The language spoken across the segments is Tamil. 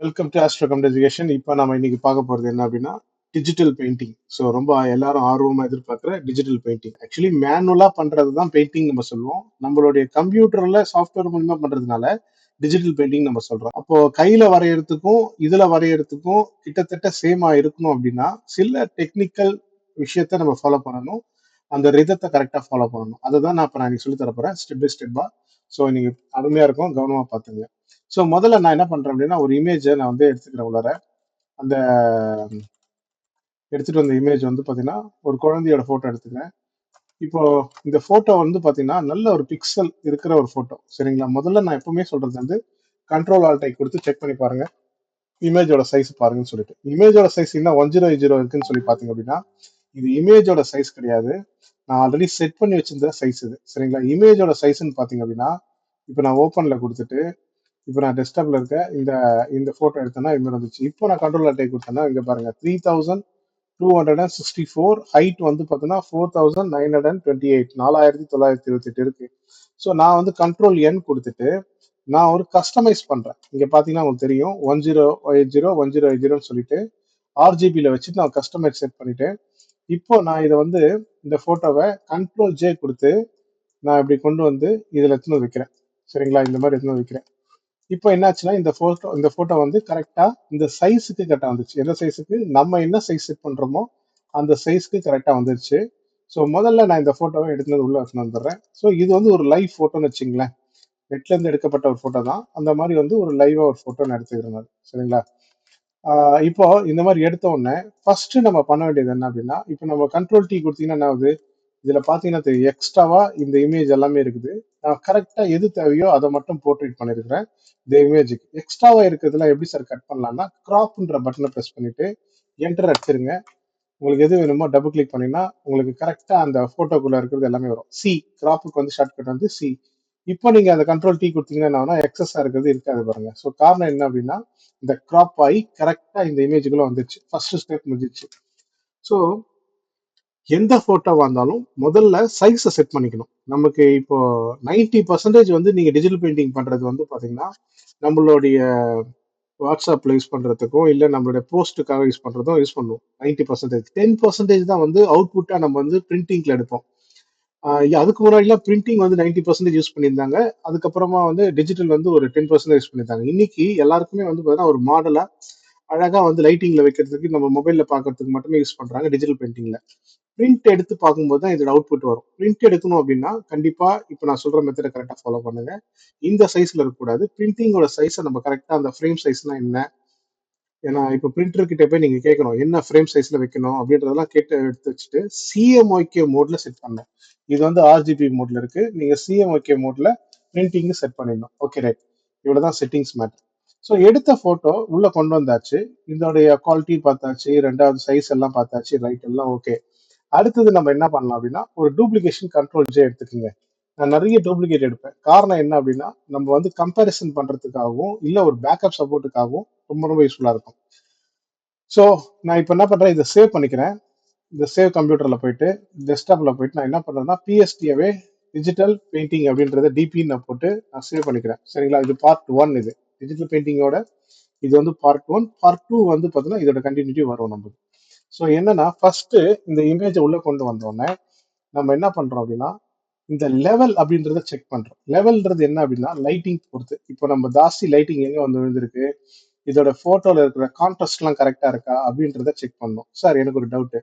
Welcome to ஆஸ்ட்ரோகம் education. இப்போ நம்ம இன்னைக்கு பார்க்க போறது என்ன அப்படின்னா டிஜிட்டல் பெயிண்டிங். ஸோ ரொம்ப எல்லாரும் ஆர்வமா எதிர்பார்க்குற டிஜிட்டல் பெயிண்டிங். ஆக்சுவலி மேனுவலா பண்றது தான் பெயிண்டிங் நம்ம சொல்லுவோம். நம்மளுடைய கம்ப்யூட்டர்ல சாஃப்ட்வேர் மூலமா பண்றதுனால டிஜிட்டல் பெயிண்டிங் நம்ம சொல்றோம். அப்போ கையில வரையறதுக்கும் இதுல வரையறதுக்கும் கிட்டத்தட்ட சேமா இருக்கணும் அப்படின்னா சில டெக்னிக்கல் விஷயத்த நம்ம ஃபாலோ பண்ணணும். அந்த ரிதத்தை கரெக்டா ஃபாலோ பண்ணணும். அதுதான் நான் இன்னைக்கு சொல்லி தர போறேன் ஸ்டெப் பை ஸ்டெப்பா. ஸோ நீங்க அருமையா இருக்கும், கவனமா பார்த்துங்க. ஸோ முதல்ல நான் என்ன பண்றேன் அப்படின்னா ஒரு இமேஜை நான் வந்து எடுத்துக்கிறேன் உள்ளார. அந்த எடுத்துட்டு வந்த இமேஜ் வந்து பாத்தீங்கன்னா ஒரு குழந்தையோட போட்டோ எடுத்துக்கிறேன். இப்போ இந்த போட்டோ வந்து பாத்தீங்கன்னா நல்ல ஒரு பிக்சல் இருக்கிற ஒரு போட்டோ, சரிங்களா? முதல்ல நான் எப்பவுமே சொல்றது வந்து கண்ட்ரோல் ஆல்ட் ஐ கொடுத்து செக் பண்ணி பாருங்க இமேஜோட சைஸ் பாருங்கன்னு சொல்லிட்டு. இமேஜோட சைஸ் என்ன 1080 இருக்குன்னு சொல்லி பாத்தீங்க அப்படின்னா இது இமேஜோட சைஸ் கிடையாது. நான் ஆல்ரெடி செட் பண்ணி வச்சிருந்த சைஸ் இது, சரிங்களா? இமேஜோட சைஸ்ன்னு பாத்தீங்க அப்படின்னா இப்போ நான் ஓப்பன்ல கொடுத்துட்டு இப்போ நான் டெஸ்க்டாப்ல இருக்க இந்த இந்த போட்டோ எடுத்தேன்னா இது மாதிரி வந்துச்சு. இப்போ நான் கண்ட்ரோல் அட்டை கொடுத்தேன்னா இங்க பாருங்க 3264. ஹைட் வந்து பார்த்தீங்கன்னா 4928, 4928 இருக்கு. ஸோ நான் வந்து கண்ட்ரோல் என் கொடுத்துட்டு நான் ஒரு கஸ்டமைஸ் பண்றேன். இங்க பாத்தீங்கன்னா உங்களுக்கு தெரியும் 1080 சொல்லிட்டு ஆர்ஜிபியில வச்சுட்டு நான் கஸ்டமைஸ் செட் பண்ணிட்டேன். இப்போ நான் இதை வந்து இந்த போட்டோவை கண்ட்ரோல் ஜே கொடுத்து நான் இப்படி கொண்டு வந்து இதுல எடுத்துன்னு வந்து வைக்கிறேன், சரிங்களா? இந்த மாதிரி எடுத்துன்னு வந்து வைக்கிறேன். இப்போ என்னாச்சுன்னா இந்த போட்டோ வந்து கரெக்டா இந்த சைஸுக்கு கரெக்டா வந்துச்சு. எந்த சைஸுக்கு நம்ம என்ன சைஸ் செட் பண்றோமோ அந்த சைஸ்க்கு கரெக்டா வந்துருச்சு. ஸோ முதல்ல நான் இந்த போட்டோவை எடுத்துனது உள்ள எடுத்துன்னு வந்துடுறேன். ஸோ இது வந்து ஒரு லைவ் போட்டோன்னு வச்சுங்களேன். நெட்ல இருந்து எடுக்கப்பட்ட ஒரு போட்டோ தான். அந்த மாதிரி வந்து ஒரு லைவா ஒரு போட்டோ நான் எடுத்துக்கிறேன் நான், சரிங்களா? இப்போ இந்த மாதிரி எடுத்த உடனே ஃபர்ஸ்ட் நம்ம பண்ண வேண்டியது என்ன அப்படின்னா, இப்போ நம்ம கண்ட்ரோல் டி கொடுத்தீங்கன்னா என்ன ஆகுது, இதுல பாத்தீங்கன்னா தெரியும் எக்ஸ்ட்ராவா இந்த இமேஜ் எல்லாமே இருக்குது. நான் கரெக்டா எது தேவையோ அதை மட்டும் போர்ட்ரேட் பண்ணிருக்கிறேன். இந்த இமேஜுக்கு எக்ஸ்ட்ராவா இருக்கிறதுல எப்படி சார் கட் பண்ணலாம்னா கிராப்ன்ற பட்டனை ப்ரெஸ் பண்ணிட்டு என்டர் அடிச்சிருங்க. உங்களுக்கு எது வேணுமோ டபுள் கிளிக் பண்ணீங்கன்னா உங்களுக்கு கரெக்டா அந்த போட்டோக்குள்ள இருக்கிறது எல்லாமே வரும். சி கிராப்புக்கு வந்து ஷார்ட்கட் வந்து சி. இப்போ நீங்க அந்த கண்ட்ரோல் டி கொடுத்தீங்கன்னா எக்ஸஸா இருக்கிறது இருக்காது பாருங்க. ஸோ காரணம் என்ன அப்படின்னா இந்த கிராப் ஆகி கரெக்டா இந்த இமேஜுக்குள்ள வந்துச்சு. ஃபர்ஸ்ட் ஸ்டெப் முடிஞ்சிச்சு. ஸோ எந்த போட்டோவா இருந்தாலும் முதல்ல சைஸை செட் பண்ணிக்கணும். நமக்கு இப்போ 90% வந்து நீங்க டிஜிட்டல் பெயிண்டிங் பண்றது வந்து பாத்தீங்கன்னா நம்மளுடைய வாட்ஸ்அப்ல யூஸ் பண்றதுக்கும் இல்ல நம்மளுடைய போஸ்ட்டுக்காக யூஸ் பண்றதும் யூஸ் பண்ணுவோம். 90%. 10% தான் வந்து அவுட்புட்டா நம்ம வந்து பிரிண்டிங்ல எடுப்போம். அதுக்கு முன்னாடிலாம் பிரிண்டிங் வந்து 90% யூஸ் பண்ணியிருந்தாங்க. அதுக்கப்புறமா வந்து டிஜிட்டல் வந்து ஒரு 10% யூஸ் பண்ணியிருந்தாங்க. இன்னைக்கு எல்லாருக்குமே வந்து பார்த்தீங்கன்னா ஒரு மாடலா அழகா வந்து லைட்டிங்ல வைக்கிறதுக்கு நம்ம மொபைல்ல பார்க்கறதுக்கு மட்டுமே யூஸ் பண்றாங்க டிஜிட்டல் பெயிண்டிங்ல. பிரிண்ட் எடுத்து பார்க்கும்போது தான் இதோட அவுட்புட் வரும். பிரிண்ட் எடுக்கணும் அப்படின்னா கண்டிப்பா இப்போ நான் சொல்ற மெத்தடை கரெக்டாக ஃபாலோ பண்ணுங்க. இந்த சைஸ்ல இருக்கக்கூடாது. பிரிண்டிங்கோட சைஸை நம்ம கரெக்டா அந்த ஃப்ரேம் சைஸ்னா என்ன, ஏன்னா இப்போ பிரிண்டர் கிட்ட போய் நீங்க கேட்கணும் என்ன ஃப்ரேம் சைஸ்ல வைக்கணும் அப்படின்றதெல்லாம் கேட்டு எடுத்து வச்சுட்டு சிஎம்ஒய்கே மோட்ல செட் பண்ணேன். இது வந்து ஆர்ஜிபி மோட்ல இருக்கு. நீங்க சிஎம்ஒய்கே மோட்ல பிரிண்டிங் செட் பண்ணிடணும். ஓகே ரைட், இவ்வளவுதான் செட்டிங்ஸ் மேட்டர். ஸோ எடுத்த போட்டோ உள்ள கொண்டு வந்தாச்சு. இதோடைய குவாலிட்டி பார்த்தாச்சு, ரெண்டாவது சைஸ் எல்லாம் பார்த்தாச்சு, ரைட் எல்லாம் ஓகே. அடுத்தது நம்ம என்ன பண்ணலாம் அப்படின்னா ஒரு டூப்ளிகேஷன் கண்ட்ரோல் ஜே எடுத்துக்கோங்க. நான் நிறைய டூப்ளிகேட் எடுப்பேன். காரணம் என்ன அப்படின்னா நம்ம வந்து கம்பேரிசன் பண்றதுக்காகவும் இல்ல ஒரு பேக்கப் சப்போர்ட்டுக்காகவும் ரொம்ப ரொம்ப யூஸ்ஃபுல்லா இருக்கும். ஸோ நான் இப்போ என்ன பண்றேன், இதை சேவ் பண்ணிக்கிறேன். இந்த சேவ் கம்ப்யூட்டர்ல போயிட்டு டெஸ்க்டாப்ல போயிட்டு நான் என்ன பண்றேன்னா பிஎஸ்டிஏவே டிஜிட்டல் பெயிண்டிங் அப்படின்றத டிபின்னு போட்டு நான் சேவ் பண்ணிக்கிறேன், சரிங்களா? இது பார்ட் 1. இது டிஜிட்டல் பெயிண்டிங்கோட இது வந்து பார்ட் 1. பார்ட் 2 வந்து பார்த்தீங்கன்னா இதோட கண்டினியூட்டி வரும் நமக்கு. ஸோ என்னன்னா ஃபர்ஸ்ட் இந்த இமேஜை உள்ள கொண்டு வந்தோடனே நம்ம என்ன பண்றோம் அப்படின்னா இந்த லெவல் அப்படின்றத செக் பண்றோம். லெவல்ன்றது என்ன அப்படின்னா லைட்டிங் பொறுத்து. இப்போ நம்ம ஜாஸ்தி லைட்டிங் எங்க வந்து விழுந்திருக்கு, இதோட போட்டோல இருக்கிற கான்ட்ராஸ்ட் எல்லாம் கரெக்டா இருக்கா அப்படின்றத செக் பண்ணணும். சார் எனக்கு ஒரு டவுட்,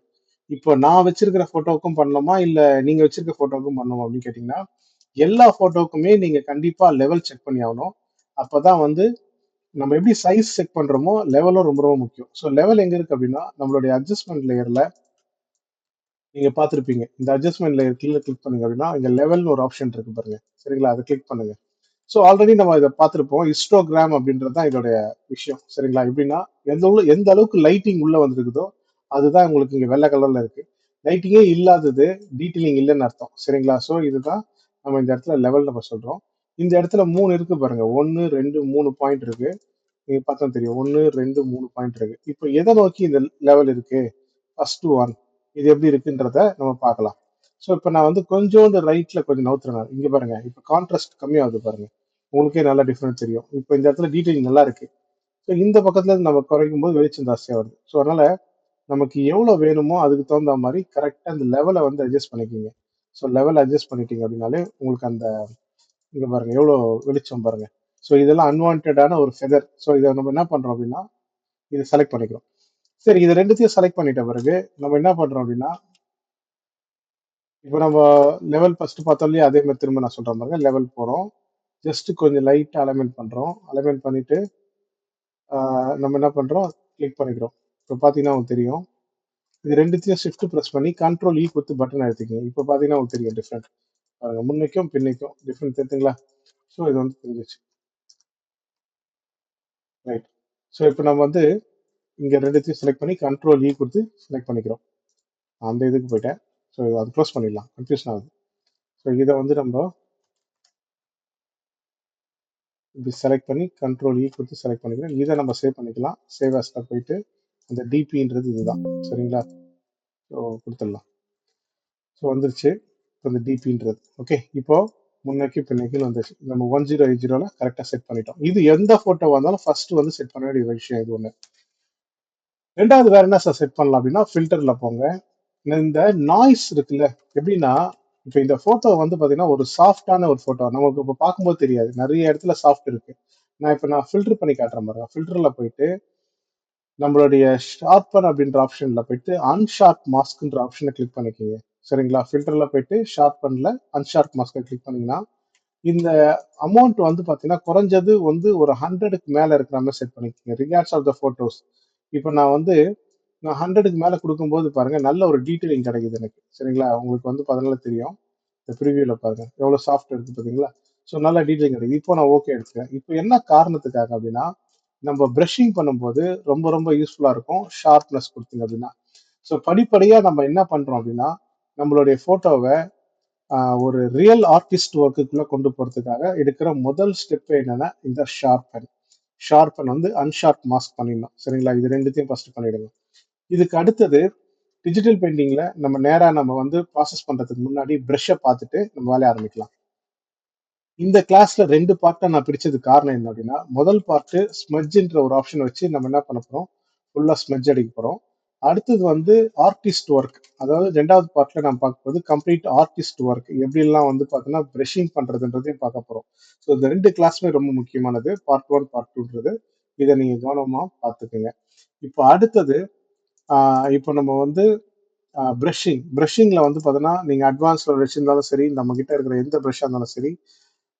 இப்போ நான் வச்சிருக்கிற போட்டோவுக்கும் பண்ணலாமா இல்ல நீங்க வச்சிருக்க போட்டோவுக்கும் பண்ணணுமா அப்படின்னு கேட்டீங்கன்னா எல்லா போட்டோவுக்குமே நீங்க கண்டிப்பா லெவல் செக் பண்ணி ஆகணும். அப்பதான் வந்து நம்ம எப்படி சைஸ் செக் பண்றோமோ லெவலும் ரொம்ப ரொம்ப முக்கியம். ஸோ லெவல் எங்க இருக்கு அப்படின்னா நம்மளுடைய அட்ஜஸ்ட்மெண்ட் லேயர்ல நீங்க பார்த்திருப்பீங்க. இந்த அட்ஜஸ்ட்மெண்ட் லேயர் கீழே கிளிக் பண்ணீங்க அப்படின்னா இங்க லெவல்னு ஒரு ஆப்ஷன் இருக்கு பாருங்க, சரிங்களா? அதை கிளிக் பண்ணுங்க. ஸோ ஆல்ரெடி நம்ம இதை பார்த்திருப்போம். ஹிஸ்டோகிராம் அப்படின்றது தான் இதோடைய விஷயம், சரிங்களா? எப்படின்னா எந்த அளவுக்கு லைட்டிங் உள்ள வந்திருக்குதோ அதுதான் உங்களுக்கு இங்க வெள்ளை கலர்ல இருக்கு. லைட்டிங்கே இல்லாதது டீட்டெயிலிங் இல்லைன்னு அர்த்தம், சரிங்களா? ஸோ இதுதான் நம்ம இந்த இடத்துல லெவல் நம்ம சொல்றோம். இந்த இடத்துல 3 இருக்கு பாருங்க, 1 2 3 பாயிண்ட் இருக்கு. நீங்க பார்த்தா தெரியும் 1 2 3 பாயிண்ட் இருக்கு. இப்போ எதை நோக்கி இந்த லெவல் இருக்கு, ஃபர்ஸ்ட் ஒன் இது எப்படி இருக்குன்றத நம்ம பார்க்கலாம். ஸோ இப்போ நான் வந்து கொஞ்சோண்டு ரைட்ல கொஞ்சம் நவுத்துறேன். இங்க பாருங்க இப்போ கான்ட்ராஸ்ட் கம்மியாகுது பாருங்க, உங்களுக்கே நல்லா டிஃபரன்ஸ் தெரியும். இப்போ இந்த இடத்துல டீட்டெயிலிங் நல்லா இருக்கு. ஸோ ஸோ இந்த பக்கத்துல இருந்து நம்ம குறைக்கும் போது வெளிச்சம் ஜாஸ்தியா வருது. ஸோ அதனால நமக்கு எவ்வளவு வேணுமோ அதுக்கு தகுந்த மாதிரி கரெக்டா அந்த லெவலை வந்து அட்ஜஸ்ட் பண்ணிக்கிங்க. ஸோ லெவல் அட்ஜஸ்ட் பண்ணிட்டீங்க அப்படின்னாலே உங்களுக்கு அந்த இங்க பாருங்க எவ்வளோ வெளிச்சம் பாருங்க. ஸோ இதெல்லாம் அன்வான்டான ஒரு ஃபெதர். ஸோ இதை நம்ம என்ன பண்றோம் அப்படின்னா இதை செலக்ட் பண்ணிக்கிறோம். சரி, இது ரெண்டுத்தையும் செலக்ட் பண்ணிட்ட பிறகு நம்ம என்ன பண்றோம் அப்படின்னா, இப்போ நம்ம லெவல் ஃபர்ஸ்ட் பார்த்தோம் இல்லையா, அதே மாதிரி திரும்ப நான் சொல்றேன் பாருங்க. லெவல் போறோம், ஜஸ்ட் கொஞ்சம் லைட்டா அலைன்மெண்ட் பண்றோம். அலைன்மெண்ட் பண்ணிட்டு நம்ம என்ன பண்றோம், கிளிக் பண்ணிக்கிறோம். இப்போ பார்த்தீங்கன்னா உங்களுக்கு தெரியும், இது ரெண்டுத்தையும் ஷிஃப்ட் ப்ரெஸ் பண்ணி கண்ட்ரோல் இ கொடுத்து பட்டன் அழுத்திக்கங்க. இப்போ பார்த்தீங்கன்னா உங்களுக்கு தெரியும் டிஃப்ரெண்ட். பாருங்க, முன்னைக்கும் பின்னைக்கும் டிஃப்ரெண்ட் தெரியுதுங்களா? ஸோ இது வந்து தெரிஞ்சிச்சு. ரைட். ஸோ இப்போ நம்ம வந்து இங்க ரெண்டுத்தையும் செலக்ட் பண்ணி கண்ட்ரோல் இ கொடுத்து செலக்ட் பண்ணிக்கிறோம். அந்த இதுக்கு போயிட்டேன். ஸோ அது க்ளோஸ் பண்ணிடலாம், கன்ஃபியூஷன் ஆகுது. ஸோ இதை வந்து நம்ம இப்படி செலக்ட் பண்ணி கண்ட்ரோல் இ கொடுத்து செலக்ட் பண்ணிக்கிறோம். இதை நம்ம சேவ் பண்ணிக்கலாம். சேவ் ஆஸ்ல போயிட்டு அந்த டிபின்றது இதுதான், சரிங்களா? ஸோ கொடுத்துடலாம். ஸோ வந்துருச்சு. இப்போ இந்த டிபின்றது ஓகே. இப்போ முன்னோக்கி பின்னோக்கி வந்துருச்சு. நம்ம 1080ல கரெக்டாக செட் பண்ணிட்டோம். இது எந்த ஃபோட்டோ வந்தாலும் ஃபர்ஸ்ட் வந்து செட் பண்ண வேண்டிய விஷயம் இது ஒன்று. ரெண்டாவது வேற என்ன சார் செட் பண்ணலாம் அப்படின்னா, ஃபில்டர்ல போங்க. இந்த நாய்ஸ் இருக்குல்ல, எப்படின்னா இப்போ இந்த போட்டோ வந்து பாத்தீங்கன்னா ஒரு சாஃப்டான ஒரு போட்டோ நமக்கு இப்போ பார்க்கும்போது தெரியாது, நிறைய இடத்துல சாஃப்ட் இருக்கு. நான் ஃபில்டர் பண்ணி காட்டுறேன் பாருங்க. ஃபில்டர்ல போயிட்டு நம்மளுடைய ஷார்பன் அப்படின்ற ஆப்ஷன்ல போயிட்டு அன்ஷார்ப் மாஸ்க்ன்ற ஆப்ஷனை கிளிக் பண்ணிக்கோங்க. சரிங்களா? ஃபில்டர்ல போயிட்டு ஷார்பன்ல அன்ஷார்ப் மாஸ்கை கிளிக் பண்ணீங்கன்னா இந்த அமௌண்ட் வந்து பாத்தீங்கன்னா குறைஞ்சது வந்து ஒரு 100க்கு மேல இருக்கிற மாதிரி செட் பண்ணிக்கோங்க, ரிகார்ட்ஸ் ஆஃப் த போட்டோஸ். இப்போ நான் 100க்கு மேல கொடுக்கும்போது பாருங்க நல்ல ஒரு டீட்டெயிலிங் கிடைக்குது எனக்கு. சரிங்களா? உங்களுக்கு வந்து பதினால தெரியும். இந்த ப்ரிவியூல பாருங்க எவ்வளவு சாஃப்ட் இருக்கு பாத்தீங்களா? ஸோ நல்ல டீட்டெயிலிங் கிடைக்குது. இப்போ நான் ஓகே எடுத்துக்கிறேன். இப்போ என்ன காரணத்துக்காக அப்படின்னா, நம்ம ப்ரஷிங் பண்ணும்போது ரொம்ப ரொம்ப யூஸ்ஃபுல்லா இருக்கும் ஷார்ப்னஸ் கொடுத்தீங்க அப்படின்னா. ஸோ படிப்படியா நம்ம என்ன பண்றோம் அப்படின்னா, நம்மளுடைய போட்டோவை ஒரு ரியல் ஆர்டிஸ்ட் ஒர்க்குக்குள்ள கொண்டு போறதுக்காக எடுக்கிற முதல் ஸ்டெப் என்னன்னா இந்த ஷார்பன் வந்து அன்ஷார்ப் மாஸ்க் பண்ணிடணும். சரிங்களா? இது ரெண்டுத்தையும் ஃபர்ஸ்ட் பண்ணிடுங்க. இதுக்கு அடுத்தது டிஜிட்டல் பெயிண்டிங்ல நம்ம வந்து ப்ராசஸ் பண்றதுக்கு முன்னாடி ப்ரஷ்ஷை பார்த்துட்டு நம்ம வேலைய ஆரம்பிக்கலாம். இந்த கிளாஸ்ல ரெண்டு பார்ட்டா நான் பிரிச்சதுக்கு காரணம் என்ன அப்படின்னா, முதல் பார்ட் ஸ்மட்ஜ்ன்ற ஒரு ஆப்ஷன் வச்சு நம்ம என்ன பண்ண போறோம், ஃபுல்லா ஸ்மட்ஜ் அடிக்க போறோம். அடுத்தது வந்து ஆர்டிஸ்ட் ஒர்க், அதாவது ரெண்டாவது பார்ட்ல நம்ம பார்க்க போது கம்ப்ளீட் ஆர்டிஸ்ட் ஒர்க் எப்படிலாம் வந்து பார்த்தீங்கன்னா பிரஷிங் பண்றதுன்றதையும் பார்க்க போறோம். ஸோ இந்த ரெண்டு கிளாஸுமே ரொம்ப முக்கியமானது, பார்ட் ஒன் பார்ட் டூன்றது. இதை நீங்க கவனமா பார்த்துக்குங்க. இப்போ அடுத்தது இப்போ நம்ம வந்து பிரஷிங்ல வந்து பார்த்தீங்கன்னா நீங்க அட்வான்ஸ்ல வச்சிருந்தாலும் சரி, நம்ம கிட்ட இருக்கிற எந்த ப்ரஷ்ஷாக இருந்தாலும் சரி,